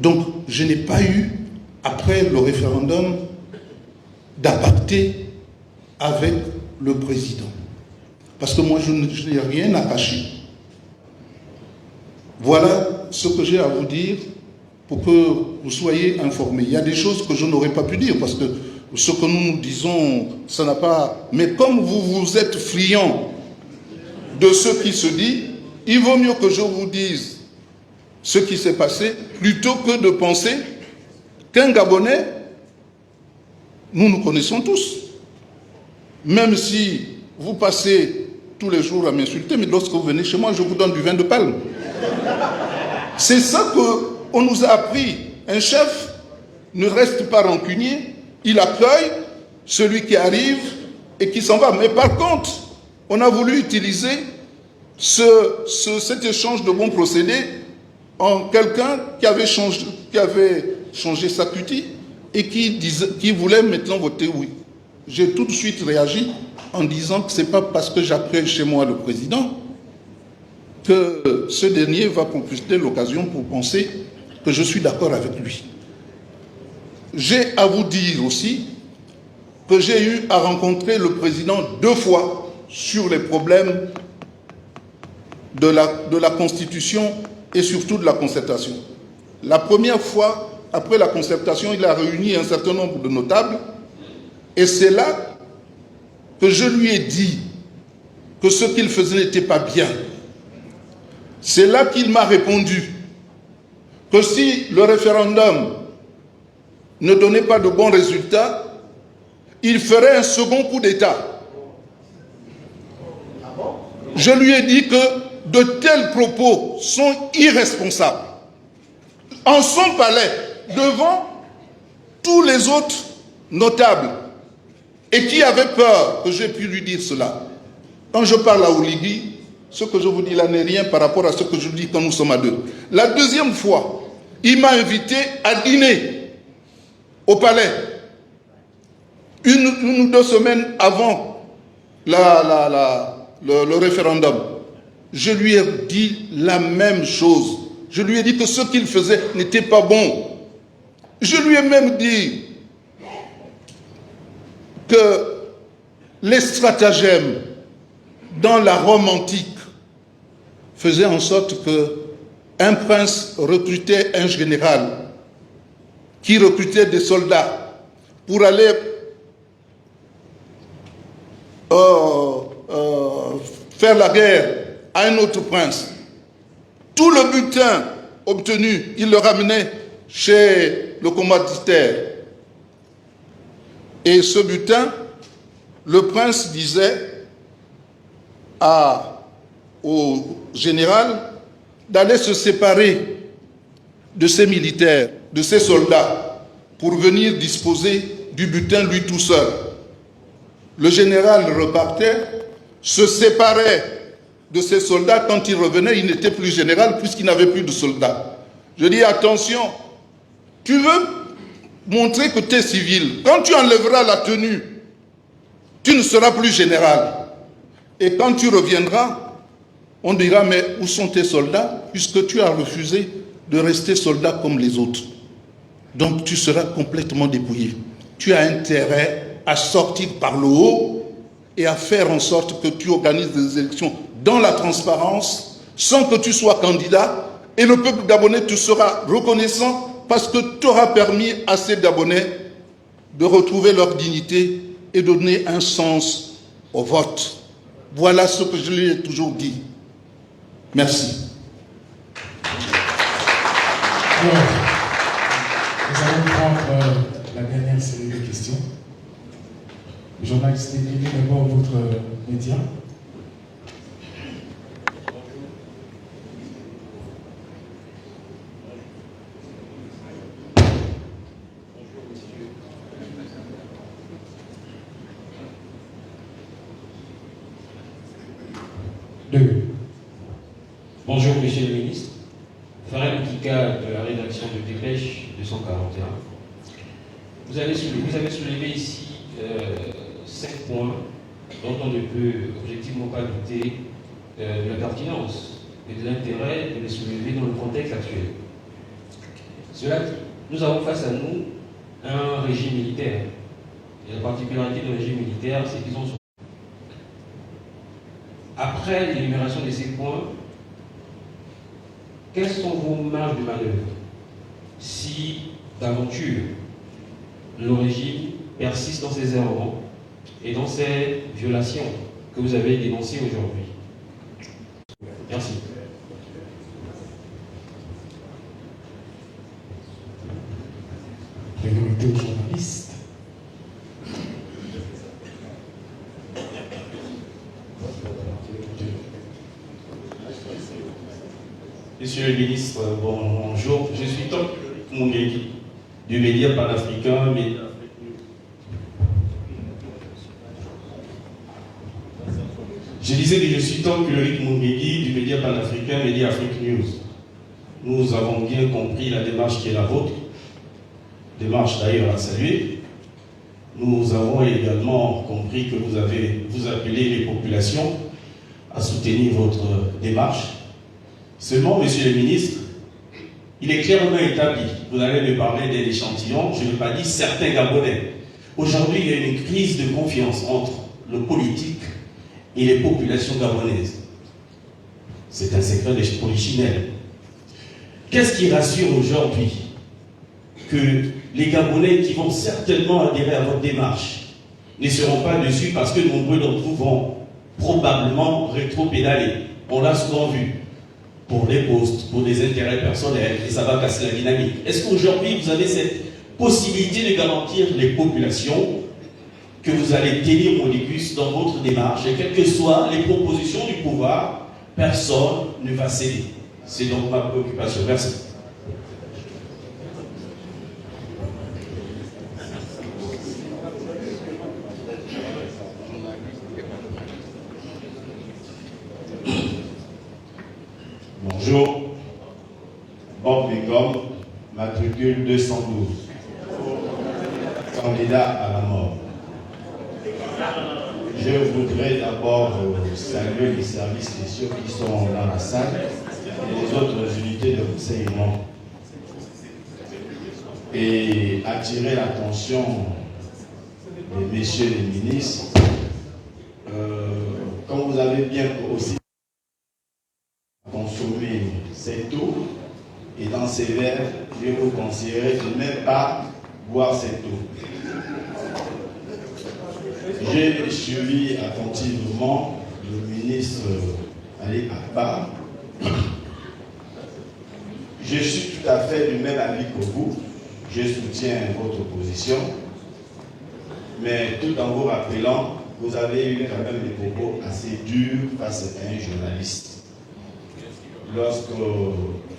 Donc, je n'ai pas eu, après le référendum, d'apartheid avec le président. Parce que moi, je n'ai rien à cacher. Voilà ce que j'ai à vous dire pour que vous soyez informés. Il y a des choses que je n'aurais pas pu dire parce que ce que nous disons, ça n'a pas... Mais comme vous êtes friands de ce qui se dit, il vaut mieux que je vous dise ce qui s'est passé plutôt que de penser qu'un Gabonais, nous connaissons tous. Même si vous passez tous les jours à m'insulter, mais lorsque vous venez chez moi, je vous donne du vin de palme. C'est ça qu'on nous a appris. Un chef ne reste pas rancunier, il accueille celui qui arrive et qui s'en va. Mais par contre, on a voulu utiliser cet échange de bons procédés en quelqu'un qui avait changé sa cutie et qui voulait maintenant voter oui. J'ai tout de suite réagi en disant que ce n'est pas parce que j'accueille chez moi le président que ce dernier va profiter de l'occasion pour penser que je suis d'accord avec lui. J'ai à vous dire aussi que j'ai eu à rencontrer le président 2 fois sur les problèmes de la Constitution et surtout de la concertation. La première fois, après la concertation, il a réuni un certain nombre de notables et c'est là que je lui ai dit que ce qu'il faisait n'était pas bien. C'est là qu'il m'a répondu que si le référendum ne donnait pas de bons résultats, il ferait un second coup d'État. Je lui ai dit que de tels propos sont irresponsables. En son palais, devant tous les autres notables, et qui avaient peur que j'ai pu lui dire cela. Quand je parle à Oligui, ce que je vous dis là n'est rien par rapport à ce que je dis quand nous sommes à deux. La deuxième fois, il m'a invité à dîner au palais. Une ou 2 semaines avant le référendum. Je lui ai dit la même chose. Je lui ai dit que ce qu'il faisait n'était pas bon. Je lui ai même dit que les stratagèmes dans la Rome antique faisaient en sorte qu'un prince recrutait un général qui recrutait des soldats pour aller faire la guerre à un autre prince. Tout le butin obtenu, il le ramenait chez le commanditaire. Et ce butin, le prince disait au général d'aller se séparer de ses militaires, de ses soldats, pour venir disposer du butin lui tout seul. Le général repartait, se séparait de ses soldats. Quand il revenait, il n'était plus général puisqu'il n'avait plus de soldats. Je dis attention, tu veux montrer que tu es civil. Quand tu enlèveras la tenue, tu ne seras plus général. Et quand tu reviendras, on dira mais où sont tes soldats puisque tu as refusé de rester soldat comme les autres. Donc tu seras complètement dépouillé. Tu as intérêt à sortir par le haut et à faire en sorte que tu organises des élections dans la transparence, sans que tu sois candidat, et le peuple gabonais te sera reconnaissant parce que tu auras permis à ces Gabonais de retrouver leur dignité et donner un sens au vote. Voilà ce que je lui ai toujours dit. Merci. Alors, nous allons prendre la dernière série de questions. Journaliste dédié, d'abord votre média. Bonjour Monsieur le Ministre, Farel Kika de la rédaction de Dépêche 241. Vous avez soulevé ici 5 points dont on ne peut objectivement pas douter de la pertinence et de l'intérêt de les soulever dans le contexte actuel. Cela dit, nous avons face à nous un régime militaire. Et la particularité du régime militaire, c'est qu'ils ont... Après l'énumération de ces points, quelles sont vos marges de manœuvre si, d'aventure, le régime persiste dans ses errements et dans ces violations que vous avez dénoncées aujourd'hui? Merci. Priorité aux journalistes. Monsieur le ministre, bonjour. Je suis Tom Mungeki du média panafricain. Je disais que je suis Tom Mungeki du média panafricain Média Afrique News. Nous avons bien compris la démarche qui est la vôtre, démarche d'ailleurs à saluer. Nous avons également compris que vous appelez les populations à soutenir votre démarche. Seulement, monsieur le ministre, il est clairement établi, vous allez me parler d'un échantillon, je ne vais pas dire certains Gabonais. Aujourd'hui, il y a une crise de confiance entre le politique et les populations gabonaises. C'est un secret de polichinelle. Qu'est-ce qui rassure aujourd'hui que les Gabonais qui vont certainement adhérer à votre démarche ne seront pas dessus parce que nombreux d'entre vous vont probablement rétro-pédaler? On l'a souvent vu. Pour les postes, pour des intérêts personnels, et ça va casser la dynamique. Est-ce qu'aujourd'hui, vous avez cette possibilité de garantir les populations que vous allez tenir modicus dans votre démarche, et quelles que soient les propositions du pouvoir, personne ne va céder? C'est donc ma préoccupation. Merci. 212, candidat à la mort. Je voudrais d'abord saluer les services spéciaux qui sont dans la salle et les autres unités de renseignement et attirer l'attention des messieurs les ministres. Comme vous avez bien aussi consommé cette eau, et dans ces verres, je vais vous conseillerais de ne même pas boire cette eau. J'ai suivi attentivement le ministre Ali Akbar. Je suis tout à fait du même avis que vous. Je soutiens votre position. Mais tout en vous rappelant, vous avez eu quand même des propos assez durs face à un journaliste. Lorsque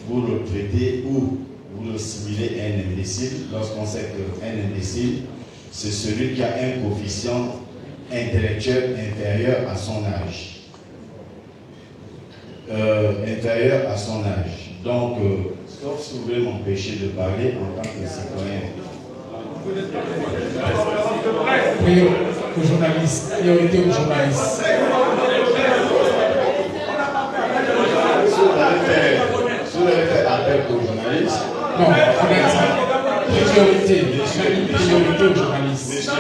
vous le traitez ou vous le simulez à un imbécile, lorsqu'on sait qu'un imbécile, c'est celui qui a un coefficient intellectuel inférieur à son âge. Donc, sauf si vous voulez m'empêcher de parler en tant que citoyen. Priorité aux journalistes. Si vous avez fait appel aux journalistes. Non, on a dit priorité aux journalistes. Monsieur,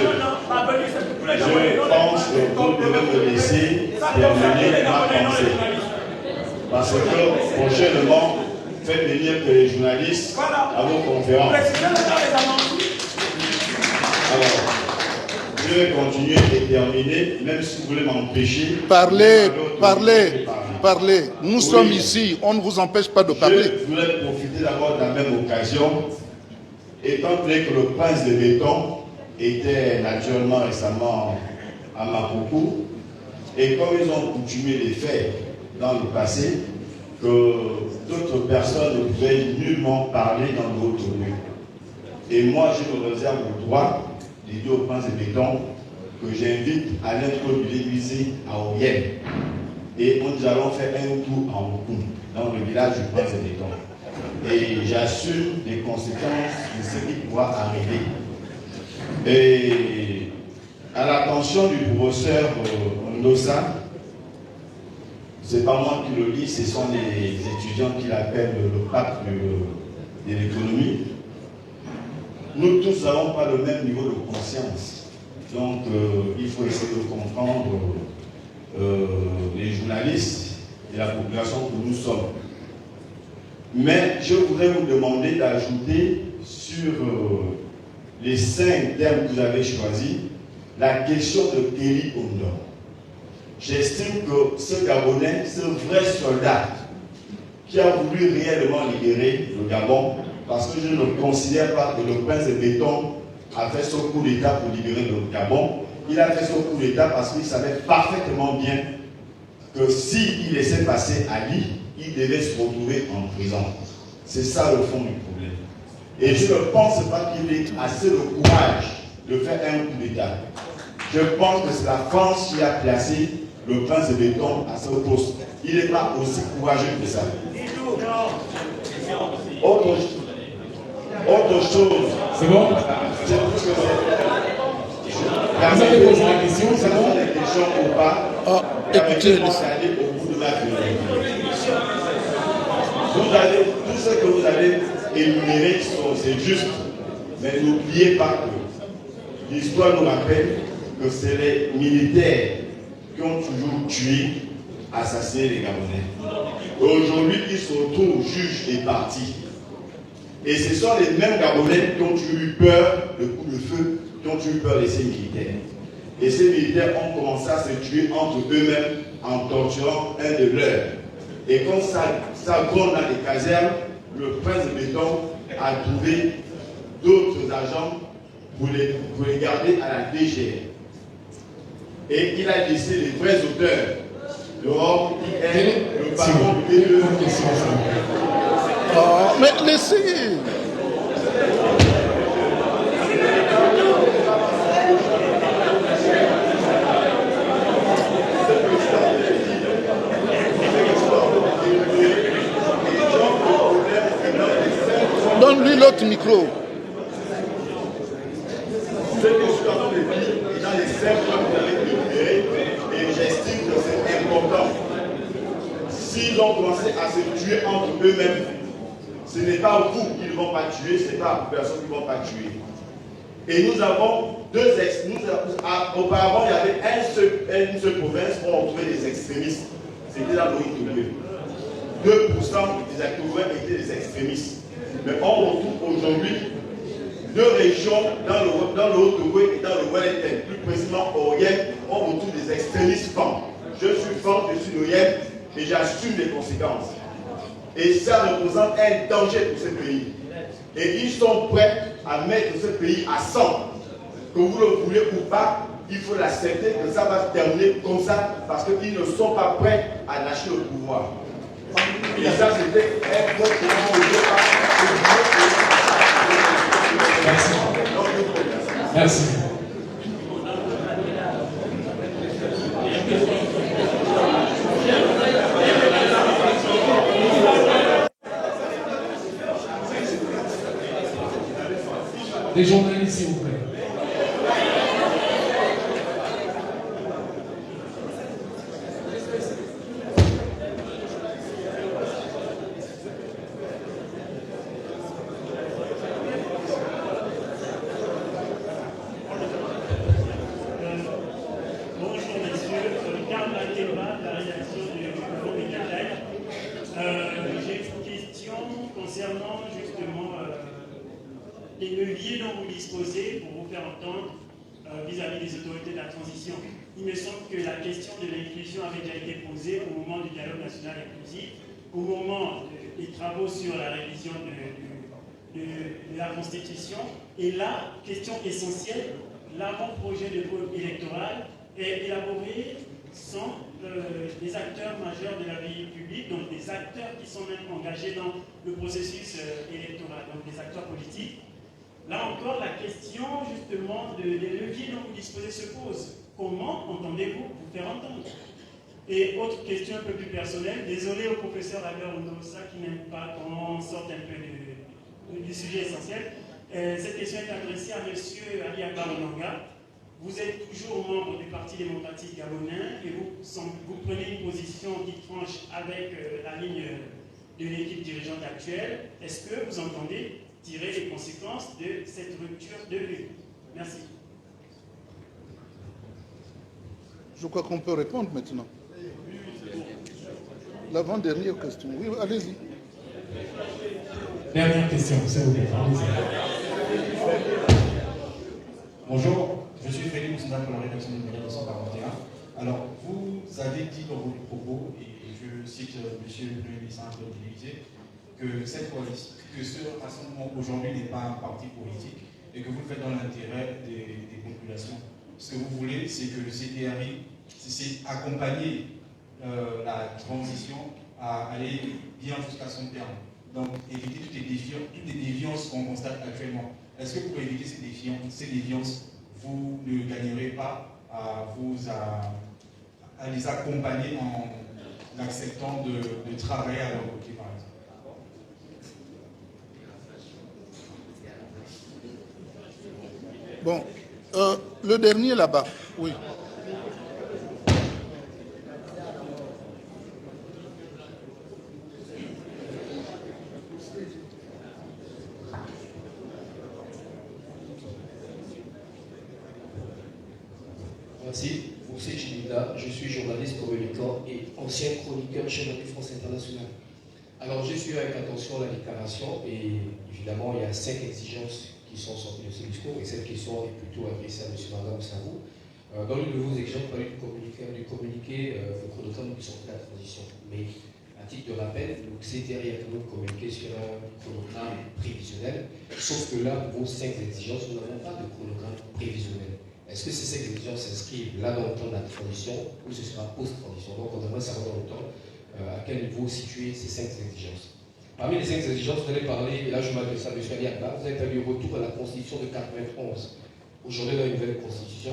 je pense que vous devez me laisser terminer ma pensée. Parce que prochainement, faites venir que les journalistes à vos conférences. Alors, je vais continuer et terminer, même si vous voulez m'empêcher. Parlez. Nous sommes ici, on ne vous empêche pas de parler. Je voulais profiter d'abord de la même occasion, étant donné que le prince de béton était naturellement récemment à Maputo, et comme ils ont coutumé les faits dans le passé, que d'autres personnes ne pouvaient nullement parler dans le haut-lieu. Et moi, je me réserve le droit de dire au prince de béton que j'invite à l'introduire à Oyem. Et nous allons faire un tour en Oukoum, dans le village du prince de béton. Et j'assume les conséquences de ce qui pourra arriver. Et à l'attention du professeur Ndossa, c'est pas moi qui le dis, ce sont les étudiants qui l'appellent le pape de l'économie. Nous tous n'avons pas le même niveau de conscience. Donc il faut essayer de comprendre les journalistes et la population que nous sommes. Mais je voudrais vous demander d'ajouter sur les 5 thèmes que vous avez choisis, la question de Kelly Ondor. J'estime que ce Gabonais, ce vrai soldat qui a voulu réellement libérer le Gabon, parce que je ne considère pas que le prince de béton a fait son coup d'État pour libérer le Gabon. Il a fait son coup d'État parce qu'il savait parfaitement bien que s'il laissait passer Ali, il devait se retrouver en prison. C'est ça le fond du problème. Et je ne pense pas qu'il ait assez de courage de faire un coup d'État. Je pense que c'est la France qui a placé le prince de béton à ce poste. Il n'est pas aussi courageux que ça. Autre chose. C'est bon? Vous avez posé la question, c'est bon? Les questions ou pas? Écoutez, au bout de la tout ce que vous allez énumérer, c'est juste. Mais n'oubliez pas que l'histoire nous rappelle que c'est les militaires qui ont toujours tué, assassiné les Gabonais. Aujourd'hui, ils se retrouvent juges et partis. Et ce sont les mêmes Gabonais qui ont eu peur de coups de feu, qui ont eu peur de ces militaires. Et ces militaires ont commencé à se tuer entre eux-mêmes en torturant un de leurs. Et quand ça gronde dans les casernes, le prince de béton a trouvé d'autres agents pour les garder à la DGR. Et il a laissé les vrais auteurs. L'Europe qui est le patron du DE. Oh, mais laissez. Donne-lui l'autre micro. Micro. Ce que je suis en train de dire est dans les 5 points que vous avez énumérés et j'estime que c'est important. S'ils ont commencé à se tuer entre eux-mêmes, ce n'est pas vous qui ne vont pas tuer, ce n'est pas les personnes qui ne vont pas tuer. Et nous avons deux auparavant, il y avait une seule province où on trouvait des extrémistes. C'était la Haute-Ogooué. 2% des acteurs étaient des extrémistes. Mais on retrouve aujourd'hui 2 régions dans le Haut-Ogooué et dans le Wellington, plus précisément au Yem, on retrouve des extrémistes femmes. Je suis femme, je suis de Yem et j'assume les conséquences. Et ça représente un danger pour ce pays. Et ils sont prêts à mettre ce pays à 100. Que vous le voulez ou pas, il faut l'accepter que ça va se terminer comme ça parce qu'ils ne sont pas prêts à lâcher le pouvoir. Et ça, c'était un bon moment au départ. Merci. Merci. Les journalistes, s'il vous plaît. les leviers dont vous disposez pour vous faire entendre vis-à-vis des autorités de la transition. Il me semble que la question de l'inclusion avait déjà été posée au moment du dialogue national inclusif, au moment des travaux sur la révision de la Constitution. Et là, question essentielle, l'avant-projet de code électoral est élaboré sans des acteurs majeurs de la vie publique, donc des acteurs qui sont même engagés dans le processus électoral, donc des acteurs politiques. Là encore, la question justement des leviers dont vous disposez se pose. Comment entendez-vous vous faire entendre? Et autre question un peu plus personnelle, désolé au professeur Albert Ondossa qui n'aime pas qu'on sorte un peu du sujet essentiel. Cette question est adressée à M. Ali Akbar Onanga. Vous êtes toujours membre du Parti démocratique gabonais et vous prenez une position qui tranche avec la ligne de l'équipe dirigeante actuelle. Est-ce que vous entendez tirer les conséquences de cette rupture de vue? Merci. Je crois qu'on peut répondre maintenant. L'avant-dernière question. Oui, allez-y. Dernière question, s'il vous plaît. Bonjour, je suis Félix Moussina pour la rédaction du média 241. Alors, vous avez dit dans vos propos, et je cite M. le Premier ministre télévisé, que ce rassemblement aujourd'hui n'est pas un parti politique et que vous le faites dans l'intérêt des populations. Ce que vous voulez, c'est que le CTRI, c'est accompagner la transition à aller bien jusqu'à son terme. Donc, éviter toutes les déviances qu'on constate actuellement. Est-ce que pour éviter ces déviances, vous ne gagnerez pas à les accompagner en acceptant de travailler à leur côté, par exemple? Bon, le dernier là-bas, oui. Merci, Foussé Chimida, je suis journaliste communicant et ancien chroniqueur chez Radio France Internationale. Alors, j'ai suivi avec attention la déclaration et évidemment, il y a 5 exigences qui sont sorties de ce discours et cette question est plutôt adressée à M. Mangam Savou. Dans l'une de vos exigences, vous parlez de communiquer vos chronogrammes qui sont de la transition. Mais à titre de rappel, le CTRI a quand même communiqué sur un chronogramme prévisionnel, sauf que là, pour vos 5 exigences, nous n'avons pas de chronogramme prévisionnel. Est-ce que ces 5 exigences s'inscrivent là dans le temps de la transition ou ce sera post-transition? Donc on aimerait savoir dans le temps à quel niveau situer ces 5 exigences. Parmi les 5 exigences, vous allez parler, et là je m'adresse à M. Ali Akbar, vous avez parlé du retour à la constitution de 91. Aujourd'hui, dans une nouvelle constitution,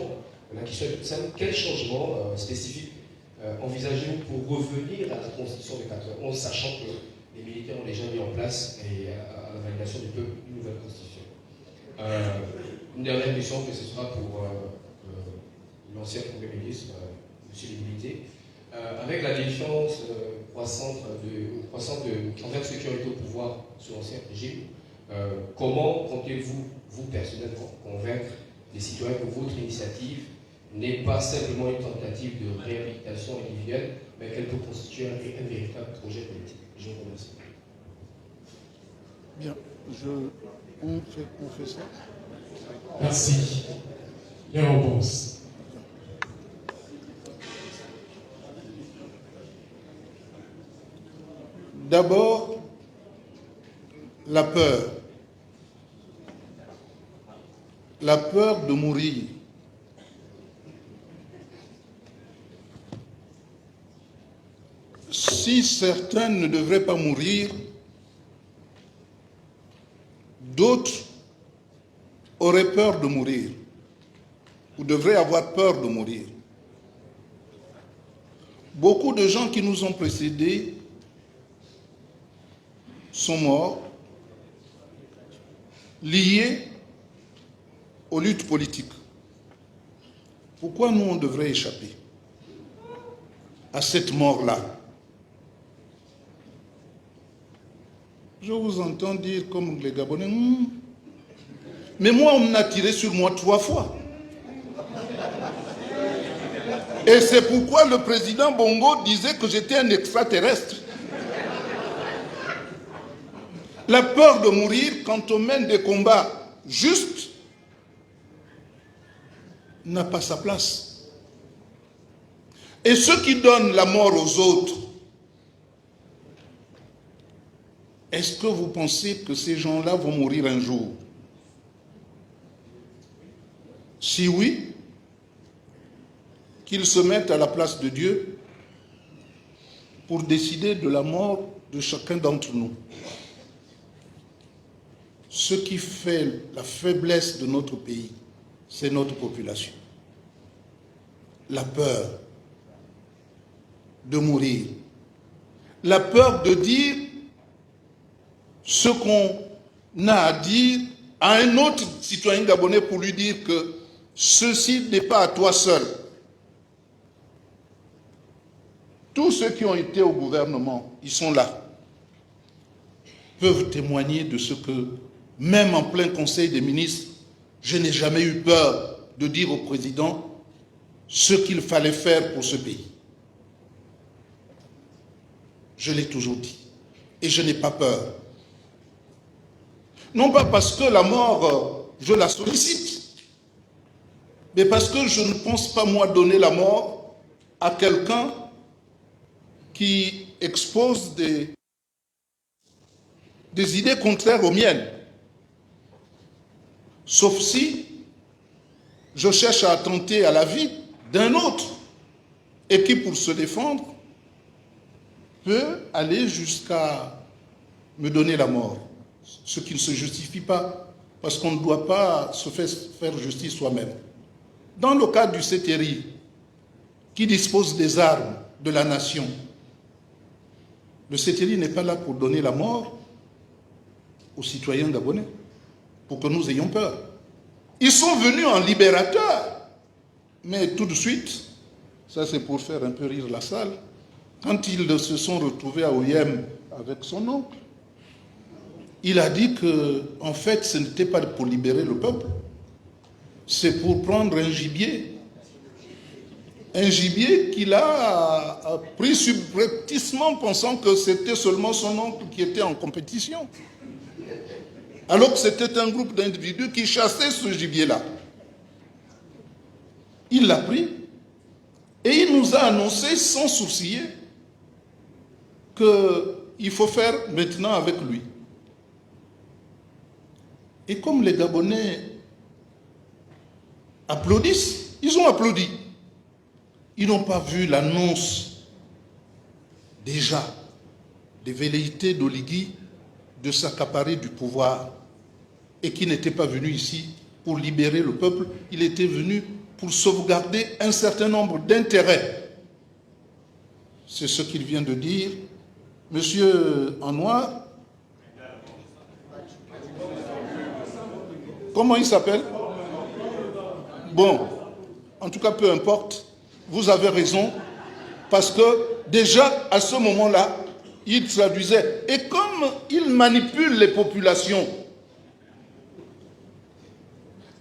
la question est toute simple, quel changement spécifique envisagez-vous pour revenir à la constitution de 91, sachant que les militaires ont déjà mis en place, et à la validation du peuple, une nouvelle constitution. Une dernière question, que ce sera pour l'ancien Premier ministre, M. Limité. Avec la défiance croissante envers ceux qui ont été au pouvoir sous l'ancien régime, comment comptez-vous, vous personnellement, convaincre les citoyens que votre initiative n'est pas simplement une tentative de réhabilitation individuelle, mais qu'elle peut constituer un véritable projet politique? Je vous remercie. Bien, on fait ça. Merci. Les réponses. D'abord, la peur. La peur de mourir. Si certains ne devraient pas mourir, d'autres auraient peur de mourir, ou devraient avoir peur de mourir. Beaucoup de gens qui nous ont précédés sont morts, liés aux luttes politiques. Pourquoi nous, on devrait échapper à cette mort-là? Je vous entends dire comme les Gabonais, mais moi, on m'a tiré sur moi 3 fois. Et c'est pourquoi le président Bongo disait que j'étais un extraterrestre. La peur de mourir quand on mène des combats justes n'a pas sa place. Et ceux qui donnent la mort aux autres, est-ce que vous pensez que ces gens-là vont mourir un jour? Si oui, qu'ils se mettent à la place de Dieu pour décider de la mort de chacun d'entre nous. Ce qui fait la faiblesse de notre pays, c'est notre population. La peur de mourir. La peur de dire ce qu'on a à dire à un autre citoyen gabonais pour lui dire que ceci n'est pas à toi seul. Tous ceux qui ont été au gouvernement, ils sont là, peuvent témoigner de ce que, même en plein conseil des ministres, je n'ai jamais eu peur de dire au président ce qu'il fallait faire pour ce pays. Je l'ai toujours dit. Et je n'ai pas peur. Non pas parce que la mort, je la sollicite, mais parce que je ne pense pas, moi, donner la mort à quelqu'un qui expose des idées contraires aux miennes. Sauf si je cherche à attenter à la vie d'un autre et qui, pour se défendre, peut aller jusqu'à me donner la mort. Ce qui ne se justifie pas, parce qu'on ne doit pas se faire justice soi-même. Dans le cas du CETERI, qui dispose des armes de la nation, le CETERI n'est pas là pour donner la mort aux citoyens gabonais, pour que nous ayons peur. Ils sont venus en libérateurs, mais tout de suite, ça c'est pour faire un peu rire la salle, quand ils se sont retrouvés à Oyem avec son oncle, il a dit que, en fait, ce n'était pas pour libérer le peuple, c'est pour prendre un gibier. Un gibier qu'il a pris subrepticement, pensant que c'était seulement son oncle qui était en compétition. Alors que c'était un groupe d'individus qui chassaient ce gibier-là. Il l'a pris et il nous a annoncé sans sourciller qu'il faut faire maintenant avec lui. Et comme les Gabonais applaudissent, ils ont applaudi. Ils n'ont pas vu l'annonce déjà des velléités d'Oligui de s'accaparer du pouvoir et qui n'était pas venu ici pour libérer le peuple, il était venu pour sauvegarder un certain nombre d'intérêts. C'est ce qu'il vient de dire. Monsieur en noir, Comment il s'appelle? Bon, en tout cas, peu importe. Vous avez raison. Parce que déjà, à ce moment-là, il traduisait. Et comme il manipule les populations,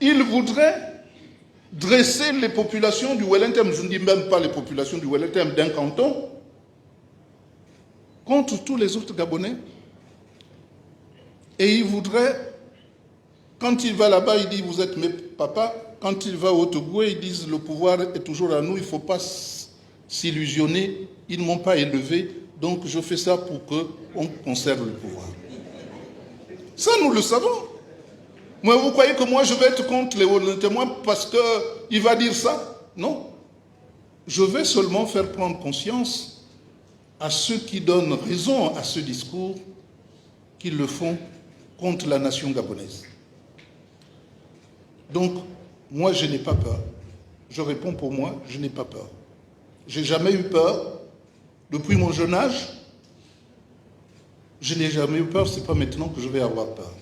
il voudrait dresser les populations du Wellington, je ne dis même pas les populations du Wellington, d'un canton, contre tous les autres Gabonais. Et il voudrait, quand il va là-bas, il dit, vous êtes mes papas. Quand il va au Togo, ils disent, le pouvoir est toujours à nous, il ne faut pas s'illusionner. Ils ne m'ont pas élevé, donc je fais ça pour qu'on conserve le pouvoir. Ça, nous le savons. Mais vous croyez que moi, je vais être contre les témoins parce qu'il va dire ça? Non. Je vais seulement faire prendre conscience à ceux qui donnent raison à ce discours qu'ils le font contre la nation gabonaise. Donc, moi, je n'ai pas peur. Je réponds pour moi, je n'ai pas peur. Je n'ai jamais eu peur. Depuis mon jeune âge, je n'ai jamais eu peur, ce n'est pas maintenant que je vais avoir peur.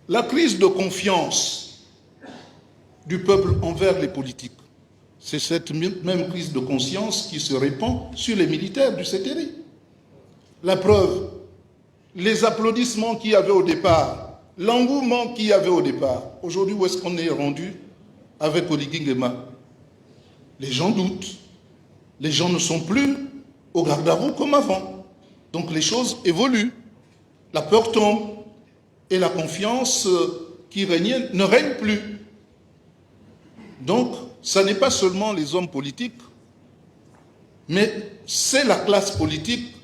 La crise de confiance du peuple envers les politiques, c'est cette même crise de conscience qui se répand sur les militaires du CTRI. La preuve, les applaudissements qu'il y avait au départ, l'engouement qu'il y avait au départ, aujourd'hui, où est-ce qu'on est rendu avec Oligui Nguema? Les gens doutent. Les gens ne sont plus au garde-à-vous comme avant. Donc les choses évoluent. La peur tombe. Et la confiance qui régnait ne règne plus. Donc, ce n'est pas seulement les hommes politiques, mais c'est la classe politique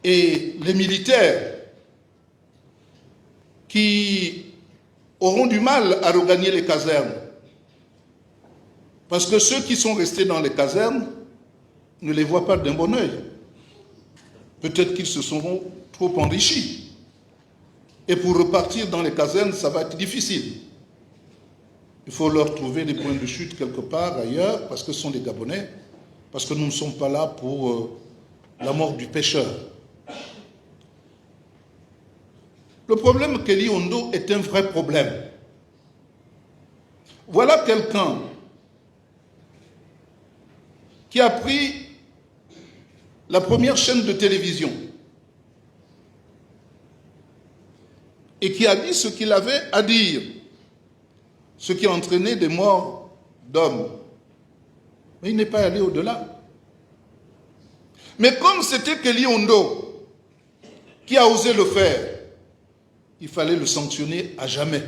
et les militaires qui auront du mal à regagner les casernes. Parce que ceux qui sont restés dans les casernes ne les voient pas d'un bon œil. Peut-être qu'ils se seront trop enrichis. Et pour repartir dans les casernes, ça va être difficile. Il faut leur trouver des points de chute quelque part ailleurs, parce que ce sont des Gabonais, parce que nous ne sommes pas là pour la mort du pêcheur. Le problème Kelly Ondo est un vrai problème. Voilà quelqu'un qui a pris la première chaîne de télévision et qui a dit ce qu'il avait à dire, ce qui a entraîné des morts d'hommes. Mais il n'est pas allé au-delà. Mais comme c'était Kelly Ondo qui a osé le faire, il fallait le sanctionner à jamais.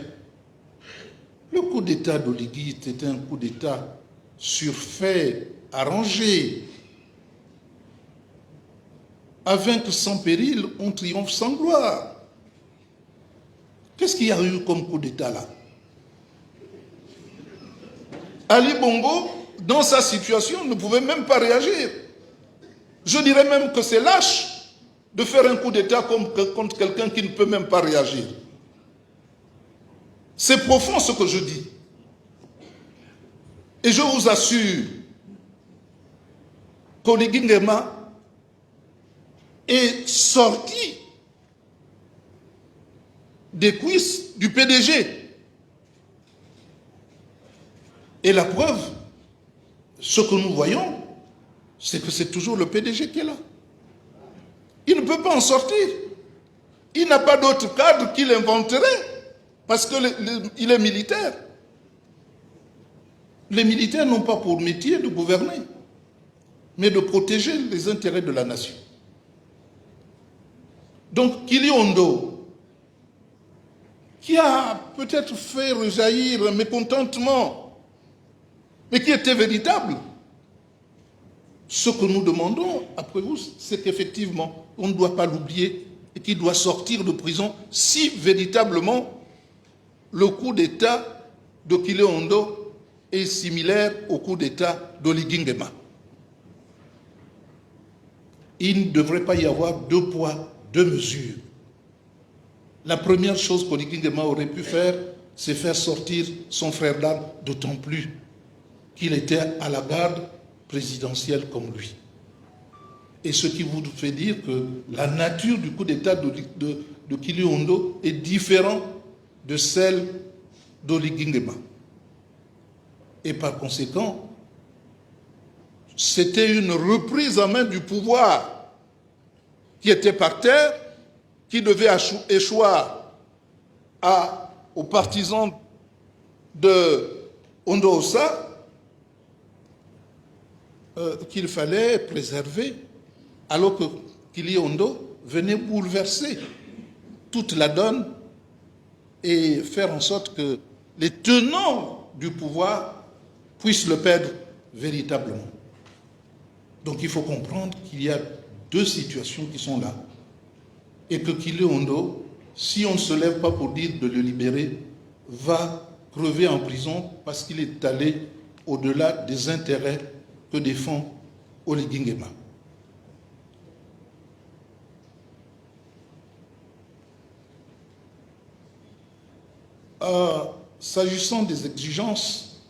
Le coup d'État d'Oligui était un coup d'État surfait, arrangé. À vaincre sans péril, on triomphe sans gloire. Qu'est-ce qu'il y a eu comme coup d'État là? Ali Bongo, dans sa situation, ne pouvait même pas réagir. Je dirais même que c'est lâche de faire un coup d'État contre quelqu'un qui ne peut même pas réagir. C'est profond ce que je dis. Et je vous assure qu'Oligui Nguema est sorti des cuisses du PDG. Et la preuve, ce que nous voyons, c'est que c'est toujours le PDG qui est là. Il ne peut pas en sortir. Il n'a pas d'autre cadre qu'il inventerait, parce qu'il est militaire. Les militaires n'ont pas pour métier de gouverner, mais de protéger les intérêts de la nation. Donc, Kelly Ondo, qui a peut-être fait rejaillir un mécontentement, mais qui était véritable. Ce que nous demandons, après vous, c'est qu'effectivement, on ne doit pas l'oublier et qu'il doit sortir de prison si véritablement le coup d'État de Kelly Ondo est similaire au coup d'État d'Oligui Nguema. Il ne devrait pas y avoir deux poids, deux mesures. La première chose qu'Oligui Nguema aurait pu faire, c'est faire sortir son frère d'armes, d'autant plus qu'il était à la garde présidentielle comme lui. Et ce qui vous fait dire que la nature du coup d'État de Kelly Ondo est différente de celle d'Oligui Nguema. Et par conséquent, c'était une reprise en main du pouvoir qui était par terre, qui devait échoir aux partisans de Ondo Ossa, qu'il fallait préserver, alors que Kili Ondo venait bouleverser toute la donne et faire en sorte que les tenants du pouvoir puissent le perdre véritablement. Donc il faut comprendre qu'il y a deux situations qui sont là. Et que Kili Ondo, si on ne se lève pas pour dire de le libérer, va crever en prison parce qu'il est allé au-delà des intérêts que défend Oligui Nguema. S'agissant des exigences,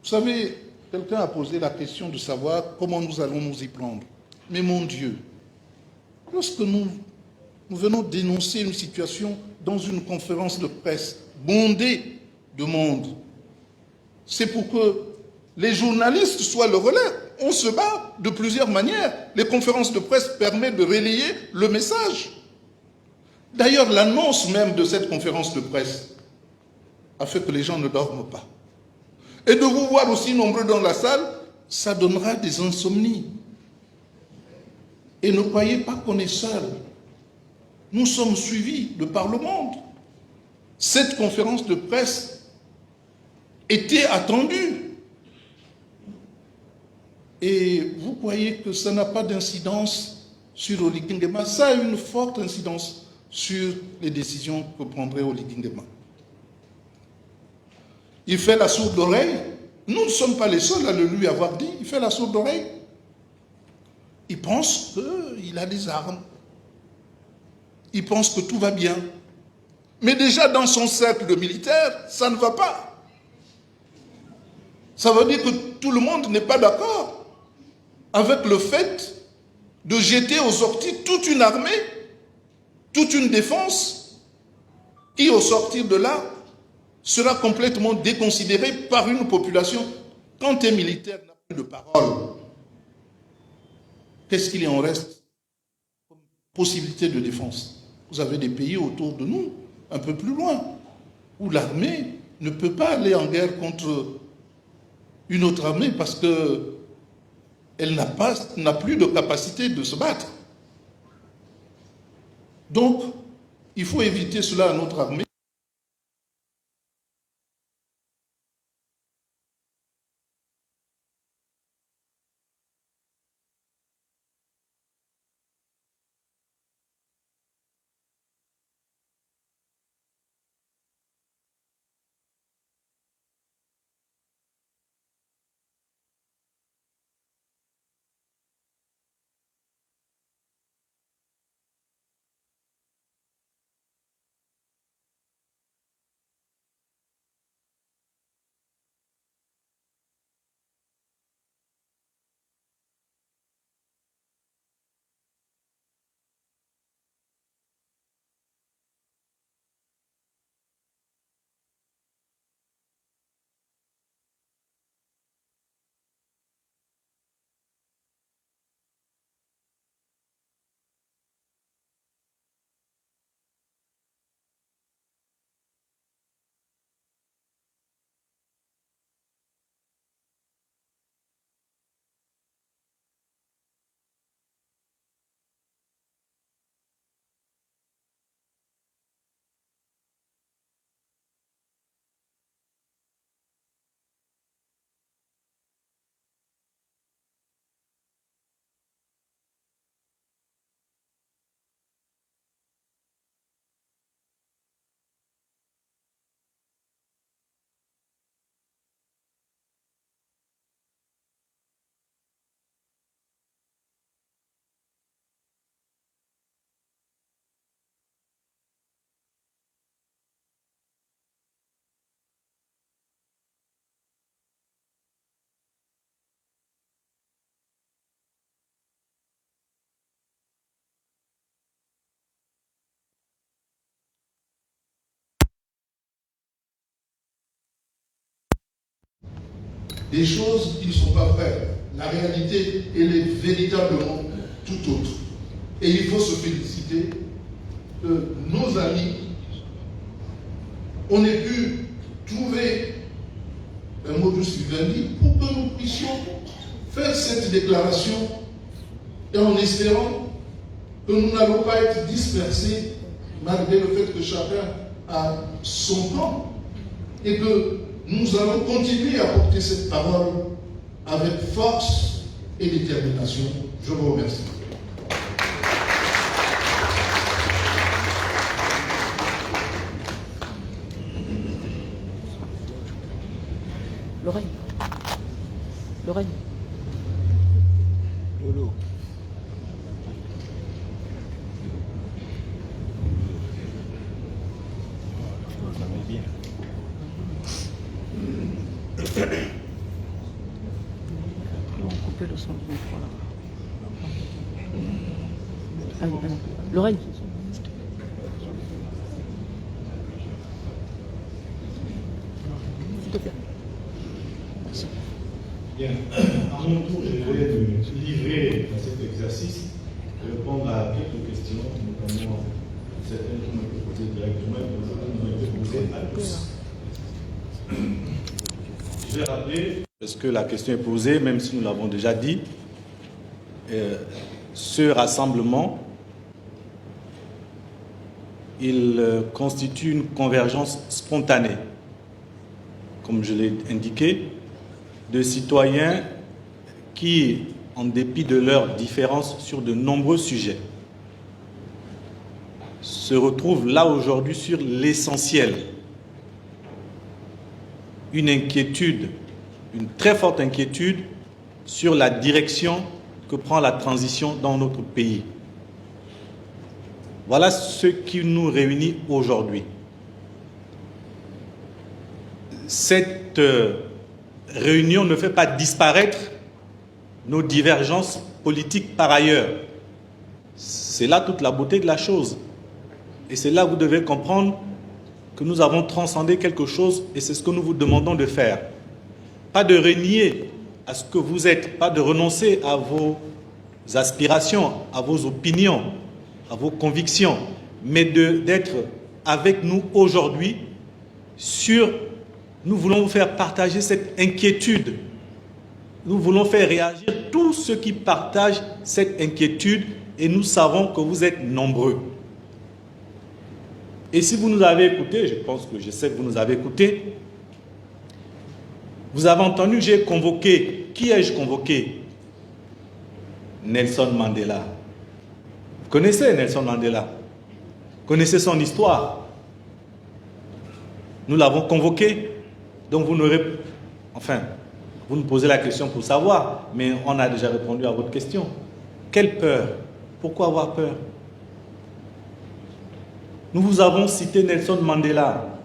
vous savez, quelqu'un a posé la question de savoir comment nous allons nous y prendre. Mais mon Dieu, lorsque nous venons dénoncer une situation dans une conférence de presse bondée de monde, c'est pour que les journalistes soient le relais. On se bat de plusieurs manières. Les conférences de presse permettent de relayer le message. D'ailleurs, l'annonce même de cette conférence de presse a fait que les gens ne dorment pas. Et de vous voir aussi nombreux dans la salle, ça donnera des insomnies. Et ne croyez pas qu'on est seul. Nous sommes suivis de par le monde. Cette conférence de presse était attendue. Et vous croyez que ça n'a pas d'incidence sur Oligui Nguema? Ça a une forte incidence sur les décisions que prendrait Oligui Nguema. Il fait la sourde oreille. Nous ne sommes pas les seuls à le lui avoir dit. Il fait la sourde oreille. Il pense qu'il a des armes. Il pense que tout va bien. Mais déjà dans son cercle de militaires, ça ne va pas. Ça veut dire que tout le monde n'est pas d'accord avec le fait de jeter aux orties toute une armée, toute une défense, qui au sortir de là sera complètement déconsidérée par une population. Quand un militaire n'a plus de parole, qu'est-ce qu'il en reste comme possibilité de défense? Vous avez des pays autour de nous, un peu plus loin, où l'armée ne peut pas aller en guerre contre une autre armée parce qu'elle n'a plus de capacité de se battre. Donc, il faut éviter cela à notre armée. des choses qui ne sont pas vraies. La réalité, elle est véritablement tout autre. Et il faut se féliciter que nos amis, on ait pu trouver un modus vivendi pour que nous puissions faire cette déclaration et en espérant que nous n'allons pas être dispersés malgré le fait que chacun a son plan et que nous allons continuer à porter cette parole avec force et détermination. Je vous remercie. Lorraine. Lorraine. Lolo. Ça va bien. On va couper le son du micro là. Allez, allez. Lorraine. S'il te plaît. Bien. À mon tour, je vais me livrer à cet exercice et répondre à quelques questions, notamment certaines qui m'ont été posées directement et d'autres qui m'ont été posées à tous. Je vais rappeler, parce que la question est posée, même si nous l'avons déjà dit, ce rassemblement, il constitue une convergence spontanée, comme je l'ai indiqué, de citoyens qui, en dépit de leurs différences sur de nombreux sujets, se retrouvent là aujourd'hui sur l'essentiel. Une inquiétude, une très forte inquiétude sur la direction que prend la transition dans notre pays. Voilà ce qui nous réunit aujourd'hui. Cette réunion ne fait pas disparaître nos divergences politiques par ailleurs. C'est là toute la beauté de la chose. Et c'est là que vous devez comprendre que nous avons transcendé quelque chose et c'est ce que nous vous demandons de faire. Pas de renier à ce que vous êtes, pas de renoncer à vos aspirations, à vos opinions, à vos convictions, mais d'être avec nous aujourd'hui sur... Nous voulons vous faire partager cette inquiétude. Nous voulons faire réagir tous ceux qui partagent cette inquiétude et nous savons que vous êtes nombreux. Et si vous nous avez écoutés, je sais que vous nous avez écoutés, vous avez entendu, j'ai convoqué. Qui ai-je convoqué? Nelson Mandela. Vous connaissez Nelson Mandela? Vous connaissez son histoire? Nous l'avons convoqué. Donc vous n'aurez... Enfin, vous nous posez la question pour savoir, mais on a déjà répondu à votre question. Quelle peur? Pourquoi avoir peur? Nous vous avons cité Nelson Mandela.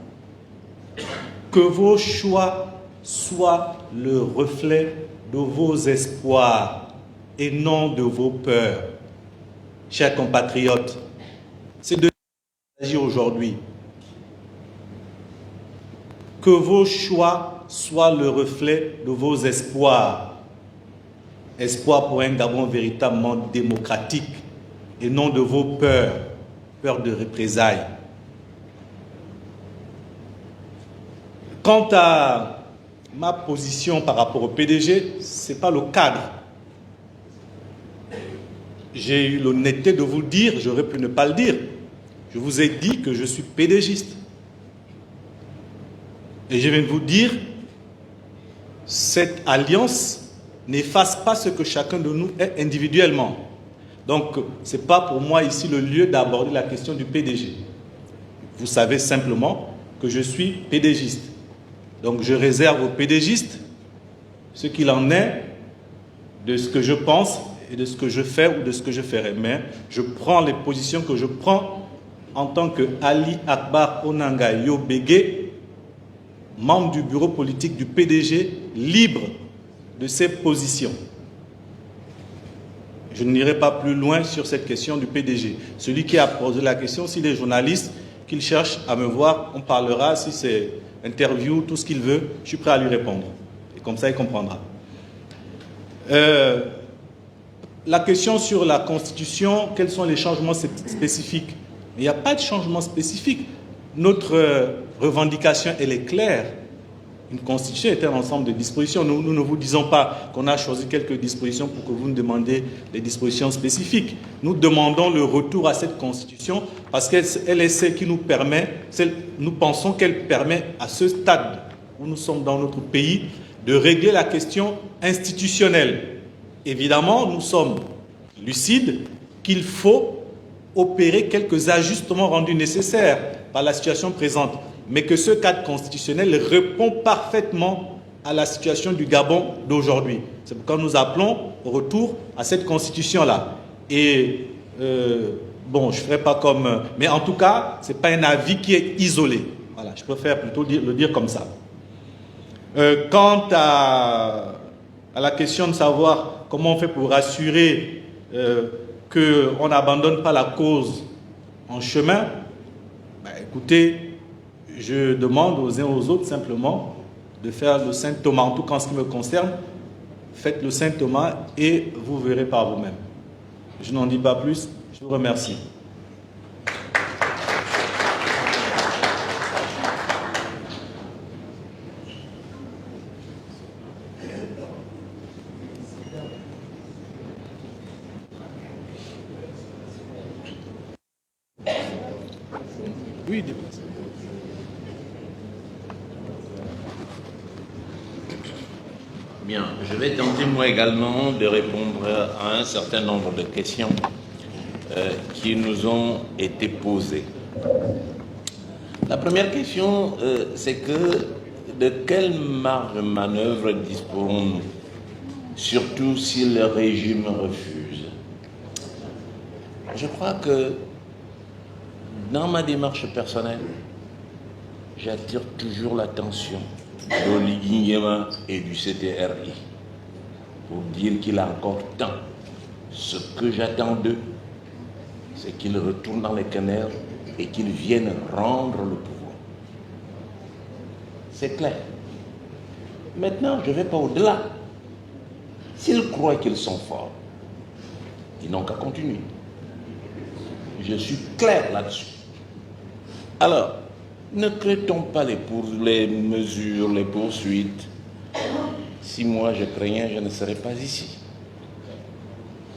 Que vos choix soient le reflet de vos espoirs et non de vos peurs. Chers compatriotes, c'est de ça qu'il s'agit aujourd'hui. Que vos choix soient le reflet de vos espoirs. Espoir pour un Gabon véritablement démocratique et non de vos peurs, peurs de représailles. Quant à ma position par rapport au PDG, ce n'est pas le cadre. J'ai eu l'honnêteté de vous le dire, j'aurais pu ne pas le dire. Je vous ai dit que je suis PDGiste. Et je viens de vous dire, cette alliance n'efface pas ce que chacun de nous est individuellement. Donc, ce n'est pas pour moi ici le lieu d'aborder la question du PDG. Vous savez simplement que je suis PDGiste. Donc, je réserve aux PDGistes ce qu'il en est de ce que je pense et de ce que je fais ou de ce que je ferai. Mais je prends les positions que je prends en tant que Ali Akbar Onanga Yobege, membre du bureau politique du PDG, libre de ses positions. Je n'irai pas plus loin sur cette question du PDG. Celui qui a posé la question, s'il est journaliste, qu'il cherche à me voir, on parlera, si c'est interview, tout ce qu'il veut, je suis prêt à lui répondre. Et comme ça, il comprendra. La question sur la Constitution, quels sont les changements spécifiques? Il n'y a pas de changement spécifique. Notre revendication, elle est claire. Une Constitution est un ensemble de dispositions. Nous ne vous disons pas qu'on a choisi quelques dispositions pour que vous nous demandiez des dispositions spécifiques. Nous demandons le retour à cette Constitution parce qu'elle est celle qui nous permet, nous pensons qu'elle permet à ce stade où nous sommes dans notre pays de régler la question institutionnelle. Évidemment, nous sommes lucides qu'il faut opérer quelques ajustements rendus nécessaires par la situation présente, mais que ce cadre constitutionnel répond parfaitement à la situation du Gabon d'aujourd'hui. C'est pourquoi nous appelons au retour à cette constitution-là. Et bon, je ne ferai pas comme... Mais en tout cas, ce n'est pas un avis qui est isolé. Voilà, je préfère plutôt le dire comme ça. Quant à la question de savoir comment on fait pour assurer qu'on n'abandonne pas la cause en chemin, écoutez, je demande aux uns aux autres simplement de faire le Saint Thomas. En tout cas, en ce qui me concerne, faites le Saint Thomas et vous verrez par vous-même. Je n'en dis pas plus. Je vous remercie. Oui, déplace. Bien, je vais tenter moi également de répondre à un certain nombre de questions qui nous ont été posées. La première question, c'est que de quelle marge de manœuvre disposons-nous, surtout si le régime refuse? Je crois que dans ma démarche personnelle, j'attire toujours l'attention de l'Oligui Nguema et du CTRI pour dire qu'il a encore temps. Ce que j'attends d'eux, c'est qu'ils retournent dans les canards et qu'ils viennent rendre le pouvoir. C'est clair. Maintenant, je ne vais pas au-delà. S'ils croient qu'ils sont forts, ils n'ont qu'à continuer. Je suis clair là-dessus. Alors, ne craignons pas les mesures, les poursuites. Si moi je craignais, je ne serais pas ici.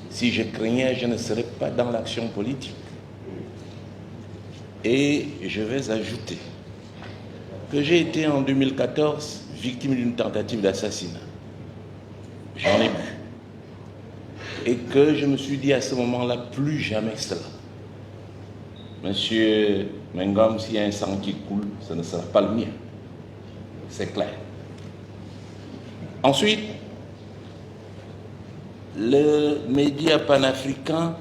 Si je craignais, je ne serais pas dans l'action politique. Et je vais ajouter que j'ai été en 2014 victime d'une tentative d'assassinat. J'en ai vu. Et que je me suis dit à ce moment-là, plus jamais cela. Monsieur Mengom, s'il y a un sang qui coule, ce ne sera pas le mien. C'est clair. Ensuite, le média panafricain,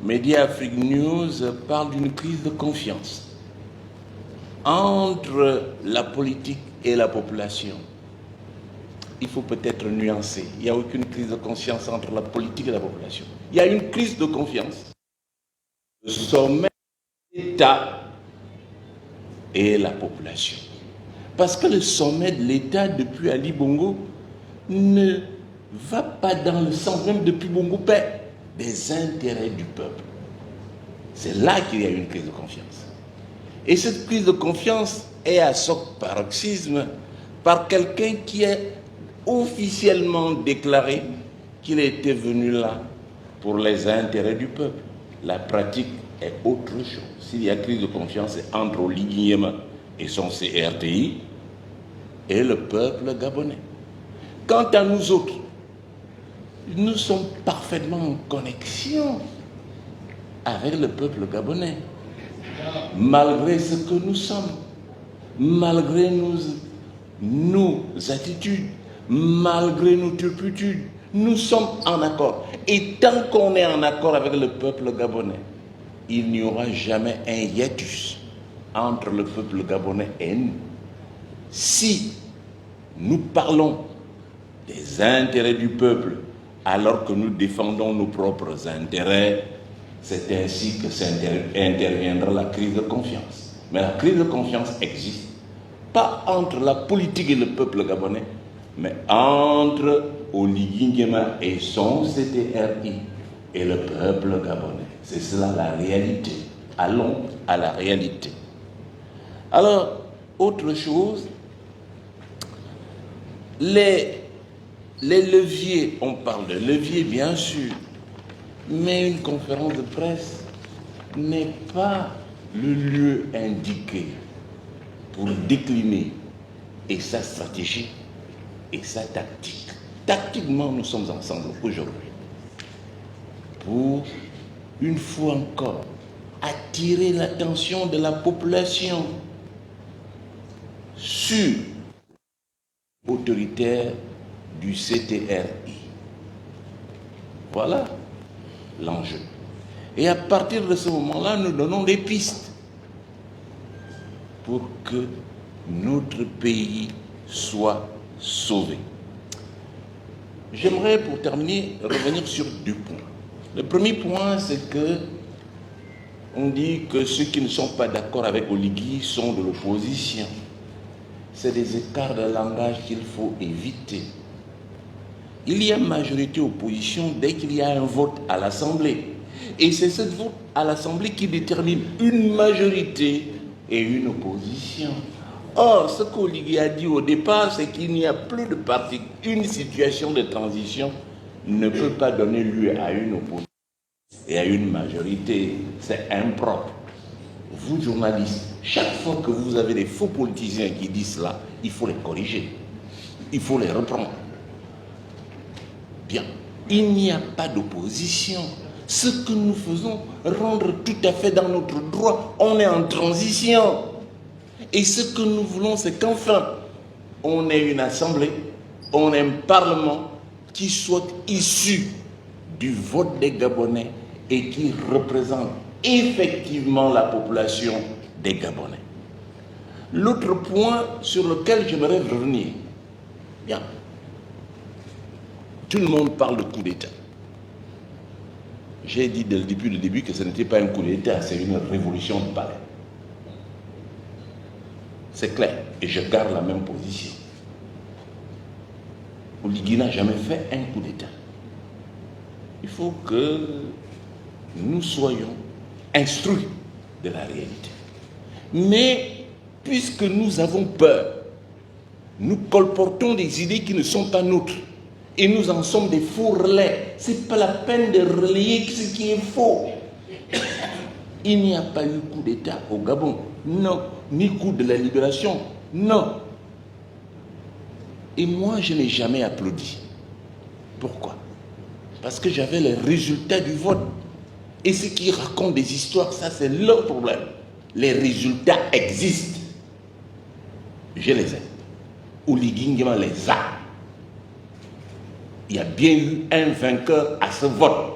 Média Afrique News, parle d'une crise de confiance entre la politique et la population. Il faut peut-être nuancer. Il n'y a aucune crise de confiance entre la politique et la population. Il y a une crise de confiance. Le sommet de l'État et la population. Parce que le sommet de l'État depuis Ali Bongo ne va pas dans le sens, même depuis Bongo Père, des intérêts du peuple. C'est là qu'il y a une crise de confiance. Et cette crise de confiance est à son paroxysme par quelqu'un qui a officiellement déclaré qu'il était venu là pour les intérêts du peuple. La pratique est autre chose. S'il y a crise de confiance, c'est entre Oligui Nguema et son CRTI et le peuple gabonais. Quant à nous autres, nous sommes parfaitement en connexion avec le peuple gabonais. Malgré ce que nous sommes, malgré nos attitudes, malgré nos turpitudes, nous sommes en accord. Et tant qu'on est en accord avec le peuple gabonais, il n'y aura jamais un hiatus entre le peuple gabonais et nous. Si nous parlons des intérêts du peuple alors que nous défendons nos propres intérêts, c'est ainsi que interviendra la crise de confiance. Mais la crise de confiance existe pas entre la politique et le peuple gabonais, mais entre Oligui Nguema et son CTRI et le peuple gabonais. C'est cela la réalité. Allons à la réalité. Alors, autre chose, les leviers, on parle de leviers bien sûr, mais une conférence de presse n'est pas le lieu indiqué pour décliner et sa stratégie et sa tactique. Tactiquement, nous sommes ensemble aujourd'hui pour, une fois encore, attirer l'attention de la population sur l'autoritaire du CTRI. Voilà l'enjeu. Et à partir de ce moment-là, nous donnons des pistes pour que notre pays soit sauvé. J'aimerais, pour terminer, revenir sur 2 points. Le premier point, c'est que on dit que ceux qui ne sont pas d'accord avec Oligui sont de l'opposition. C'est des écarts de langage qu'il faut éviter. Il y a majorité-opposition dès qu'il y a un vote à l'Assemblée. Et c'est ce vote à l'Assemblée qui détermine une majorité et une opposition. Or, ce qu'Oligui a dit au départ, c'est qu'il n'y a plus de parti. Une situation de transition ne peut pas donner lieu à une opposition et à une majorité. C'est impropre. Vous, journalistes, chaque fois que vous avez des faux politiciens qui disent cela, il faut les corriger. Il faut les reprendre. Bien, il n'y a pas d'opposition. Ce que nous faisons rentre tout à fait dans notre droit. On est en transition. Et ce que nous voulons, c'est qu'enfin, on ait une assemblée, on ait un parlement qui soit issu du vote des Gabonais et qui représente effectivement la population des Gabonais. L'autre point sur lequel j'aimerais revenir, bien, tout le monde parle de coup d'État. J'ai dit depuis le début que ce n'était pas un coup d'État, c'est une révolution de palais. C'est clair, et je garde la même position. Oligui n'a jamais fait un coup d'État. Il faut que nous soyons instruits de la réalité. Mais, puisque nous avons peur, nous colportons des idées qui ne sont pas nôtres. Et nous en sommes des faux relais. Ce n'est pas la peine de relayer ce qui est faux. Il n'y a pas eu coup d'État au Gabon. Non. Ni coup de la libération. Non. Et moi, je n'ai jamais applaudi. Pourquoi? Parce que j'avais les résultats du vote. Et ceux qui racontent des histoires, ça c'est leur problème. Les résultats existent. Je les ai. Oligui Nguema les a. Il y a bien eu un vainqueur à ce vote,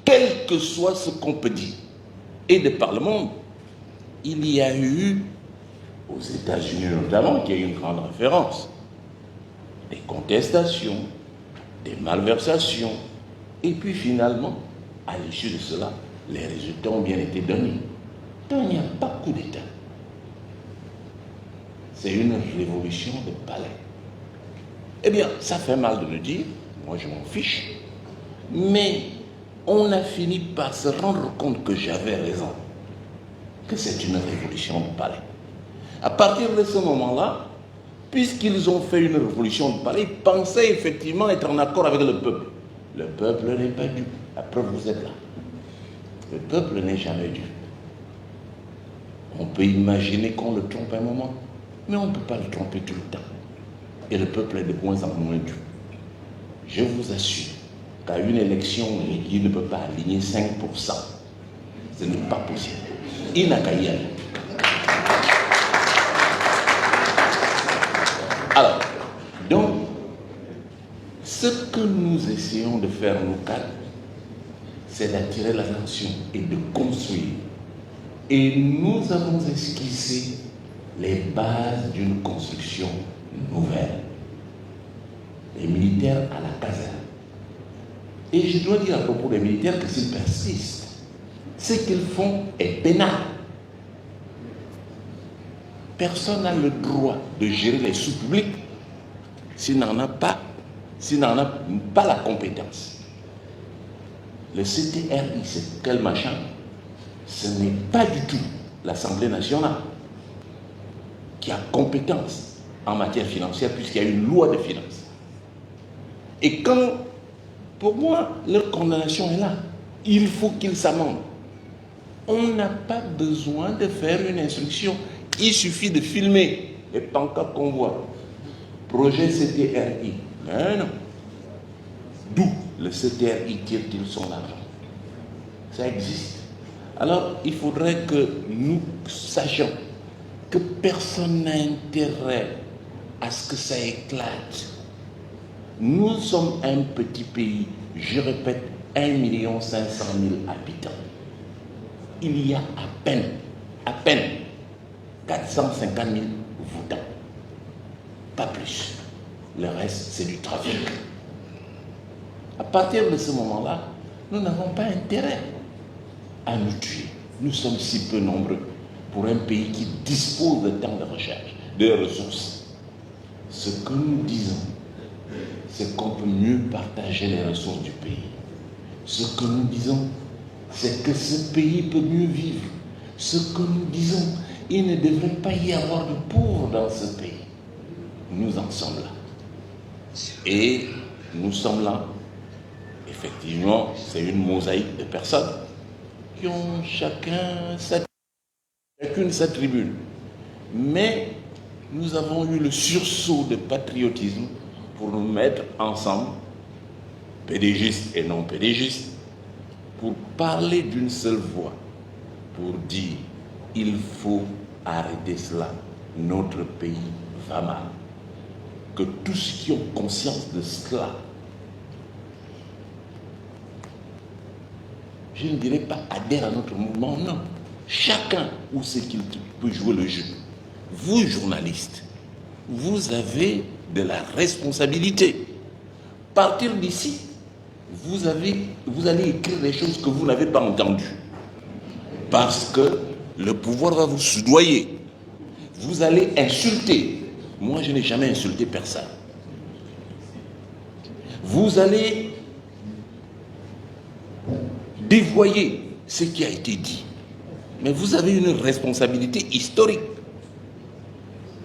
quel que soit ce qu'on peut dire. Et de par le monde, il y a eu, aux États-Unis notamment, qui est une grande référence, des contestations, des malversations, et puis finalement, à l'issue de cela, les résultats ont bien été donnés. Donc il n'y a pas coup d'État. C'est une révolution de palais. Eh bien, ça fait mal de le dire, moi je m'en fiche, mais on a fini par se rendre compte que j'avais raison, que c'est une révolution de palais. À partir de ce moment-là, puisqu'ils ont fait une révolution de palais, ils pensaient effectivement être en accord avec le peuple. Le peuple n'est pas dupe. La preuve, vous êtes là. Le peuple n'est jamais dupe. On peut imaginer qu'on le trompe un moment, mais on ne peut pas le tromper tout le temps. Et le peuple est de moins en moins dupe. Je vous assure qu'à une élection, il ne peut pas aligner 5%. Ce n'est pas possible. Il n'a qu'à y aller. Alors, donc, ce que nous essayons de faire, nous quatre, c'est d'attirer l'attention et de construire. Et nous avons esquissé les bases d'une construction nouvelle. Les militaires à la caserne. Et je dois dire à propos des militaires que s'ils persistent, ce qu'ils font est pénal. Personne n'a le droit de gérer les sous publics s'il n'en a pas la compétence. Le CTRI, c'est quel machin? Ce n'est pas du tout l'Assemblée nationale qui a compétence en matière financière puisqu'il y a une loi de finances. Et quand, pour moi, leur condamnation est là, il faut qu'ils s'amendent. On n'a pas besoin de faire une instruction. Il suffit de filmer les pancartes qu'on voit. Projet CTRI. Mais non. D'où le CTRI tire-t-il son argent? Ça existe. Alors, il faudrait que nous sachions que personne n'a intérêt à ce que ça éclate. Nous sommes un petit pays, je répète, 1 500 000 habitants. Il y a à peine 450 000 votants. Pas plus. Le reste, c'est du trafic. À partir de ce moment-là, nous n'avons pas intérêt à nous tuer. Nous sommes si peu nombreux pour un pays qui dispose de tant de recherche, de ressources. Ce que nous disons, c'est qu'on peut mieux partager les ressources du pays. Ce que nous disons, c'est que ce pays peut mieux vivre. Ce que nous disons, il ne devrait pas y avoir de pauvres dans ce pays. Nous en sommes là. Et nous sommes là. Effectivement, c'est une mosaïque de personnes qui ont chacune sa tribune. Mais nous avons eu le sursaut de patriotisme pour nous mettre ensemble, pédégistes et non pédégistes, pour parler d'une seule voix, pour dire il faut arrêter cela, notre pays va mal. Que tous qui ont conscience de cela, je ne dirais pas adhère à notre mouvement, non. Chacun où c'est qu'il peut jouer le jeu. Vous, journalistes, vous avez de la responsabilité. Partir d'ici, vous allez écrire des choses que vous n'avez pas entendues. Parce que le pouvoir va vous soudoyer. Vous allez insulter. Moi, je n'ai jamais insulté personne. Vous allez dévoyer ce qui a été dit. Mais vous avez une responsabilité historique.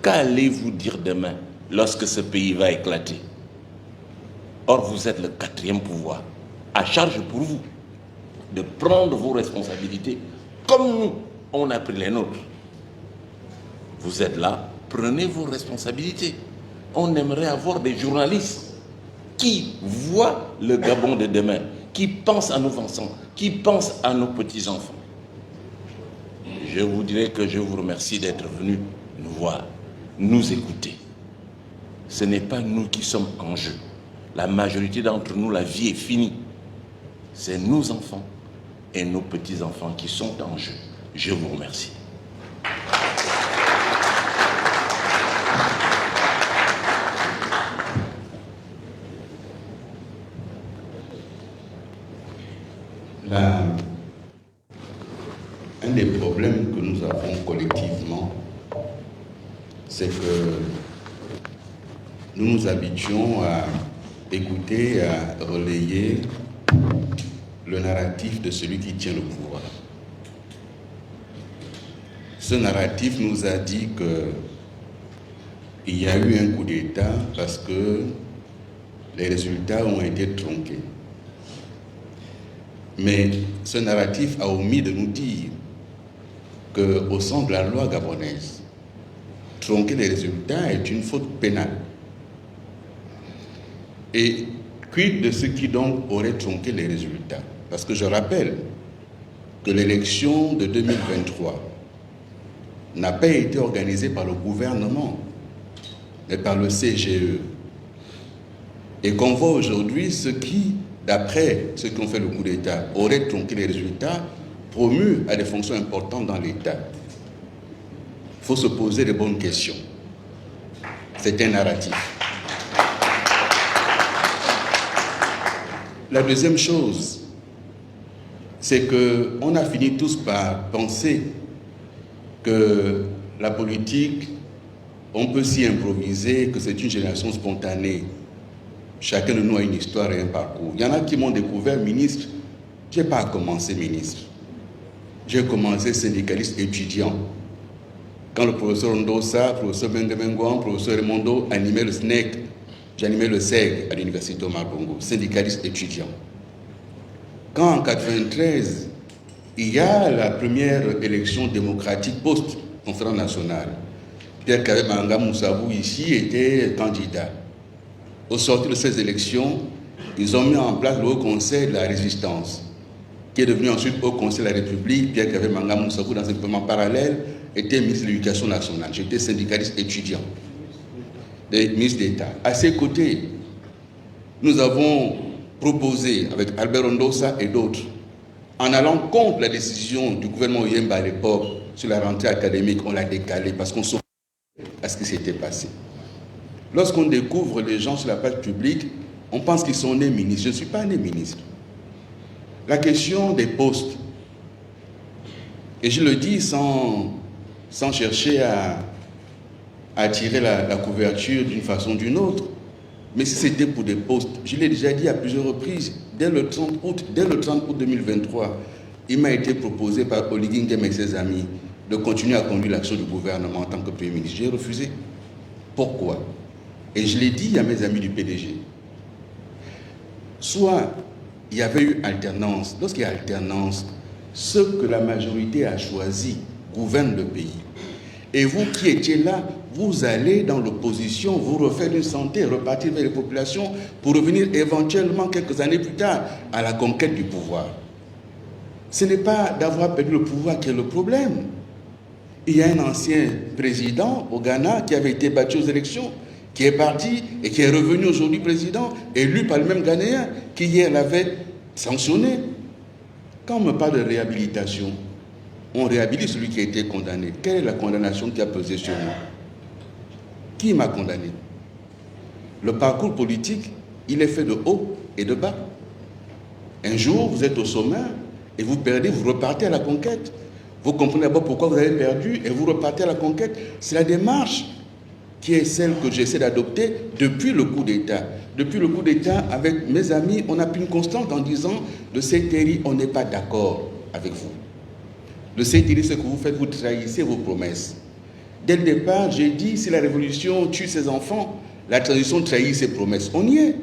Qu'allez-vous dire demain lorsque ce pays va éclater? Or, vous êtes le 4e pouvoir. À charge pour vous de prendre vos responsabilités comme nous, on a pris les nôtres. Vous êtes là, prenez vos responsabilités. On aimerait avoir des journalistes qui voient le Gabon de demain, qui pensent à nos enfants, qui pensent à nos petits-enfants. Je vous dirais que je vous remercie d'être venus nous voir, nous écouter. Ce n'est pas nous qui sommes en jeu. La majorité d'entre nous, la vie est finie. C'est nos enfants et nos petits-enfants qui sont en jeu. Je vous remercie. Un des problèmes que nous avons collectivement, c'est que nous nous habituons à écouter, à relayer le narratif de celui qui tient le pouvoir. Ce narratif nous a dit qu'il y a eu un coup d'État parce que les résultats ont été tronqués. Mais ce narratif a omis de nous dire qu'au sens de la loi gabonaise, tronquer les résultats est une faute pénale. Et quid de ceux qui donc auraient tronqué les résultats? Parce que je rappelle que l'élection de 2023 n'a pas été organisée par le gouvernement, mais par le CGE. Et qu'on voit aujourd'hui ceux qui, d'après ceux qui ont fait le coup d'État, auraient tronqué les résultats, promus à des fonctions importantes dans l'État. Il faut se poser les bonnes questions. C'est un narratif. La deuxième chose, c'est qu'on a fini tous par penser que la politique, on peut s'y improviser, que c'est une génération spontanée. Chacun de nous a une histoire et un parcours. Il y en a qui m'ont découvert ministre. Je n'ai pas commencé ministre. J'ai commencé syndicaliste étudiant. Quand le professeur Ndosa, le professeur Bendemenguan, le professeur Raimondo animaient le SNEC, j'animais le SEG à l'université Omar Bongo, syndicaliste étudiant. Quand en 1993, il y a la première élection démocratique post-conférence nationale, Pierre Kavé Manga Moussabou ici était candidat. Au sortir de ces élections, ils ont mis en place le Haut Conseil de la Résistance, qui est devenu ensuite Haut Conseil de la République. Pierre Kavé Manga Moussabou, dans un gouvernement parallèle, était ministre de l'Éducation nationale. J'étais syndicaliste étudiant, ministre d'État. À ses côtés, nous avons proposé, avec Albert Ondosa et d'autres, en allant contre la décision du gouvernement Oyemba à l'époque sur la rentrée académique, on l'a décalé parce qu'on s'opposait à ce qui s'était passé. Lorsqu'on découvre les gens sur la place publique, on pense qu'ils sont nés ministres. Je ne suis pas né ministre. La question des postes, et je le dis sans chercher à attirer la couverture d'une façon ou d'une autre, mais si c'était pour des postes, je l'ai déjà dit à plusieurs reprises, dès le 30 août 2023, il m'a été proposé par Oligui Nguema et ses amis de continuer à conduire l'action du gouvernement en tant que Premier ministre. J'ai refusé. Pourquoi? Et je l'ai dit à mes amis du PDG. Soit il y avait eu alternance. Lorsqu'il y a alternance, ce que la majorité a choisi gouverne le pays. Et vous qui étiez là, vous allez dans l'opposition, vous refaire une santé, repartir vers les populations pour revenir éventuellement quelques années plus tard à la conquête du pouvoir. Ce n'est pas d'avoir perdu le pouvoir qui est le problème. Il y a un ancien président au Ghana qui avait été battu aux élections, qui est parti et qui est revenu aujourd'hui président, élu par le même Ghanéen qui hier l'avait sanctionné. Quand on me parle de réhabilitation, on réhabilite celui qui a été condamné. Quelle est la condamnation qui a pesé sur moi? Qui m'a condamné? Le parcours politique, il est fait de haut et de bas. Un jour, vous êtes au sommet et vous perdez, vous repartez à la conquête. Vous comprenez d'abord pourquoi vous avez perdu et vous repartez à la conquête. C'est la démarche qui est celle que j'essaie d'adopter depuis le coup d'État. Depuis le coup d'État, avec mes amis, on a pris une constante en disant de CTRI, on n'est pas d'accord avec vous. Le CTRI, ce que vous faites, vous trahissez vos promesses. Dès le départ, j'ai dit, si la révolution tue ses enfants, la transition trahit ses promesses. On y est.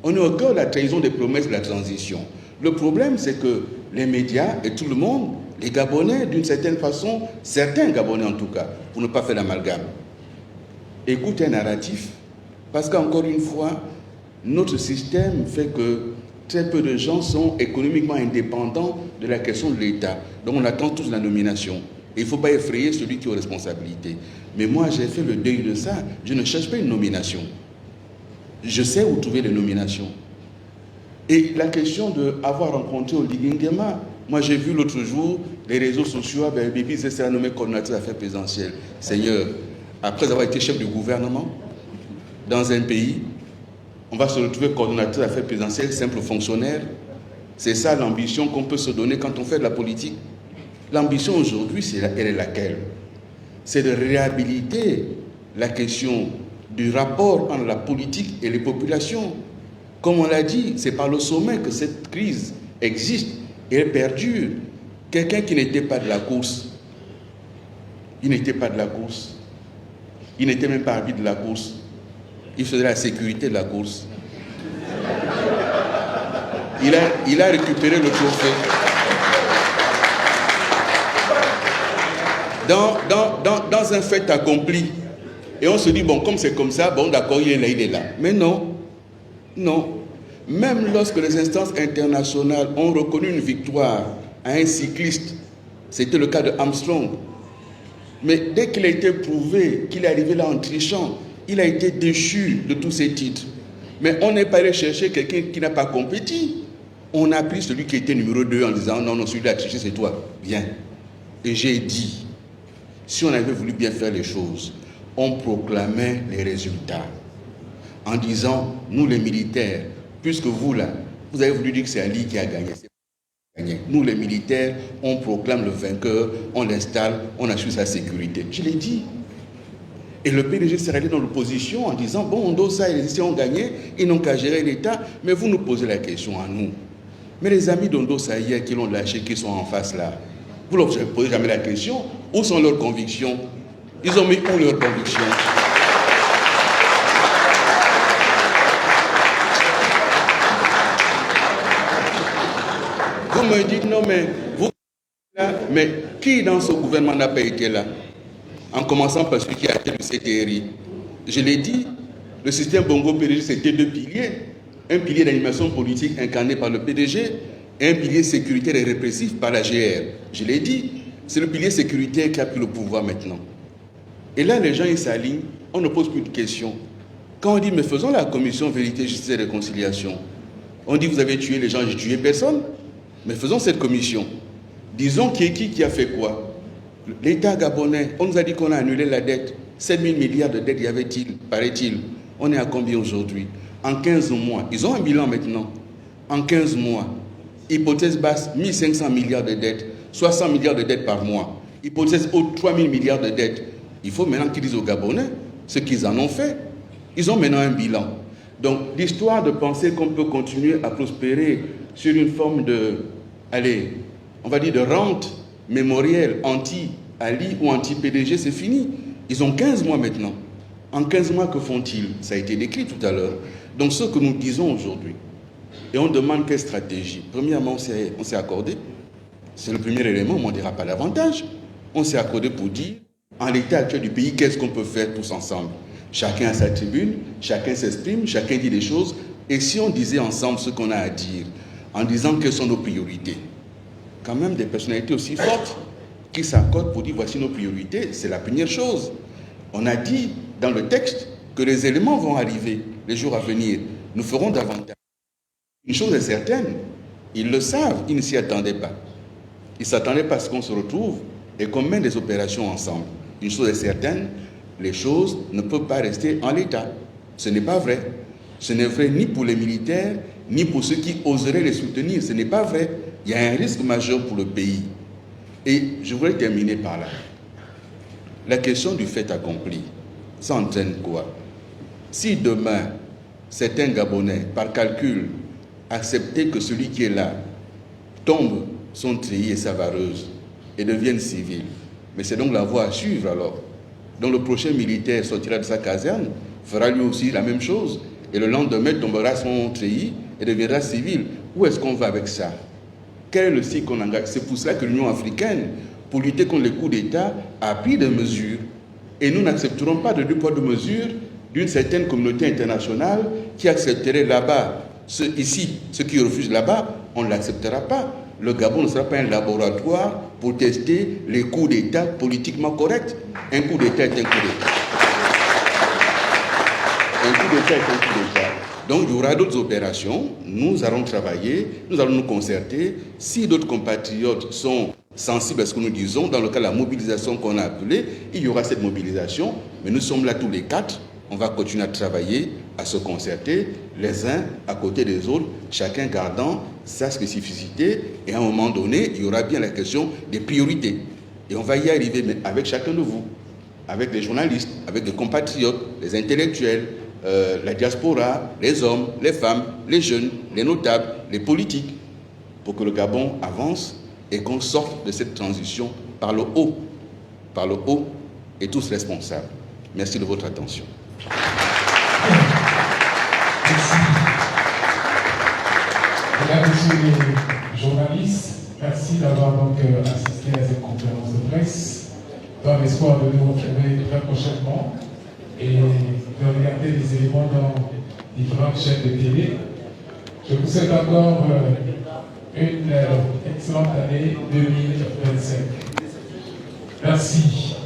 On est au cœur de la trahison des promesses de la transition. Le problème, c'est que les médias et tout le monde, les Gabonais, d'une certaine façon, certains Gabonais en tout cas, pour ne pas faire l'amalgame, écoutent un narratif, parce qu'encore une fois, notre système fait que très peu de gens sont économiquement indépendants de la question de l'État. Donc on attend tous la nomination. Et il ne faut pas effrayer celui qui a responsabilité. Mais moi, j'ai fait le deuil de ça. Je ne cherche pas une nomination. Je sais où trouver les nominations. Et la question d'avoir rencontré Oligui Nguema, moi j'ai vu l'autre jour les réseaux sociaux, Bibi s'est nommé coordinateur d'affaires présidentielles. Seigneur, après avoir été chef du gouvernement dans un pays, on va se retrouver coordonnateur d'affaires présidentielles, simple fonctionnaire. C'est ça l'ambition qu'on peut se donner quand on fait de la politique. L'ambition aujourd'hui, elle est laquelle? C'est de réhabiliter la question du rapport entre la politique et les populations. Comme on l'a dit, c'est par le sommet que cette crise existe et elle perdure. Quelqu'un qui n'était pas de la course, il n'était pas de la course, il n'était même pas arbitre de la course, il faisait la sécurité de la course. Il a récupéré le trophée. Dans un fait accompli. Et on se dit, bon, comme c'est comme ça, bon, d'accord, il est là. Mais non, non. Même lorsque les instances internationales ont reconnu une victoire à un cycliste, c'était le cas de Armstrong. Mais dès qu'il a été prouvé qu'il est arrivé là en trichant, il a été déchu de tous ses titres. Mais on n'est pas allé chercher quelqu'un qui n'a pas compétit. On a pris celui qui était numéro 2 en disant, non, non, celui-là a triché, c'est toi. Bien. Et j'ai dit, si on avait voulu bien faire les choses, on proclamait les résultats en disant, nous les militaires, puisque vous là, vous avez voulu dire que c'est Ali qui a gagné. Nous, les militaires, on proclame le vainqueur, on l'installe, on assure sa sécurité. Je l'ai dit. Et le PDG s'est allé dans l'opposition en disant, bon, Ndosa et les Haïtiens ont gagné, ils n'ont qu'à gérer l'État, mais vous nous posez la question à nous. Mais les amis d'Ndosa hier qui l'ont lâché, qui sont en face là, vous ne leur posez jamais la question, où sont leurs convictions? Ils ont mis où leurs convictions? Vous me dites, non, mais vous, là, mais qui dans ce gouvernement n'a pas été là? En commençant par celui qui a été le CTRI. Je l'ai dit, le système Bongo PDG, c'était deux piliers. Un pilier d'animation politique incarné par le PDG et un pilier sécuritaire et répressif par la GR. Je l'ai dit, c'est le pilier sécuritaire qui a pris le pouvoir maintenant. Et là, les gens, ils s'alignent, on ne pose plus de questions. Quand on dit, mais faisons la commission vérité, justice et réconciliation, on dit, vous avez tué les gens, j'ai tué personne. Mais faisons cette commission. Disons qui a fait quoi? L'État gabonais, on nous a dit qu'on a annulé la dette. 7 000 milliards de dettes y avait-il, paraît-il. On est à combien aujourd'hui? En 15 mois, ils ont un bilan maintenant. En 15 mois, hypothèse basse, 1 500 milliards de dettes, 60 milliards de dettes par mois. Hypothèse haute, 3 000 milliards de dettes. Il faut maintenant qu'ils disent aux Gabonais ce qu'ils en ont fait. Ils ont maintenant un bilan. Donc, l'histoire de penser qu'on peut continuer à prospérer sur une forme de, allez, on va dire de rente mémorielle anti-Ali ou anti-PDG, c'est fini. Ils ont 15 mois maintenant. En 15 mois, que font-ils? Ça a été décrit tout à l'heure. Donc, ce que nous disons aujourd'hui, et on demande quelle stratégie. Premièrement, on s'est accordé, c'est le premier élément, mais on ne dira pas davantage. On s'est accordé pour dire, en l'état actuel du pays, qu'est-ce qu'on peut faire tous ensemble? Chacun a sa tribune, chacun s'exprime, chacun dit des choses. Et si on disait ensemble ce qu'on a à dire, en disant quelles sont nos priorités, quand même des personnalités aussi fortes qui s'accordent pour dire voici nos priorités, c'est la première chose. On a dit dans le texte que les éléments vont arriver les jours à venir. Nous ferons davantage. Une chose est certaine, ils le savent, ils ne s'y attendaient pas. Ils ne s'attendaient pas à ce qu'on se retrouve et qu'on mène des opérations ensemble. Une chose est certaine, les choses ne peuvent pas rester en l'état. Ce n'est pas vrai. Ce n'est vrai ni pour les militaires, ni pour ceux qui oseraient les soutenir. Ce n'est pas vrai. Il y a un risque majeur pour le pays. Et je voudrais terminer par là. La question du fait accompli, ça entraîne quoi? Si demain, certains Gabonais, par calcul, acceptaient que celui qui est là tombe son treillis et sa vareuse et devienne civil, mais c'est donc la voie à suivre alors. Donc le prochain militaire sortira de sa caserne, fera lui aussi la même chose, et le lendemain tombera son treillis et deviendra civil. Où est-ce qu'on va avec ça? Quel est le cycle qu'on engage? C'est pour cela que l'Union africaine, pour lutter contre les coups d'État, a pris des mesures. Et nous n'accepterons pas de deux poids deux mesures d'une certaine communauté internationale qui accepterait là-bas. Ici, ceux qui refusent là-bas, on ne l'acceptera pas. Le Gabon ne sera pas un laboratoire pour tester les coups d'État politiquement corrects. Un coup d'État est un coup d'État. Un coup d'État est un coup d'État. Donc il y aura d'autres opérations. Nous allons travailler, nous allons nous concerter. Si d'autres compatriotes sont sensibles à ce que nous disons, dans le cas de la mobilisation qu'on a appelée, il y aura cette mobilisation. Mais nous sommes là tous les quatre. On va continuer à travailler, à se concerter, les uns à côté des autres, chacun gardant sa spécificité. Et à un moment donné, il y aura bien la question des priorités. Et on va y arriver, mais avec chacun de vous, avec les journalistes, avec les compatriotes, les intellectuels, la diaspora, les hommes, les femmes, les jeunes, les notables, les politiques, pour que le Gabon avance et qu'on sorte de cette transition par le haut et tous responsables. Merci de votre attention. Merci. Mesdames et messieurs les journalistes, merci d'avoir donc assisté à cette conférence de presse dans l'espoir de nous retrouver très prochainement et de regarder les éléments dans différentes chaînes de télé. Je vous souhaite encore une excellente année 2025. Merci.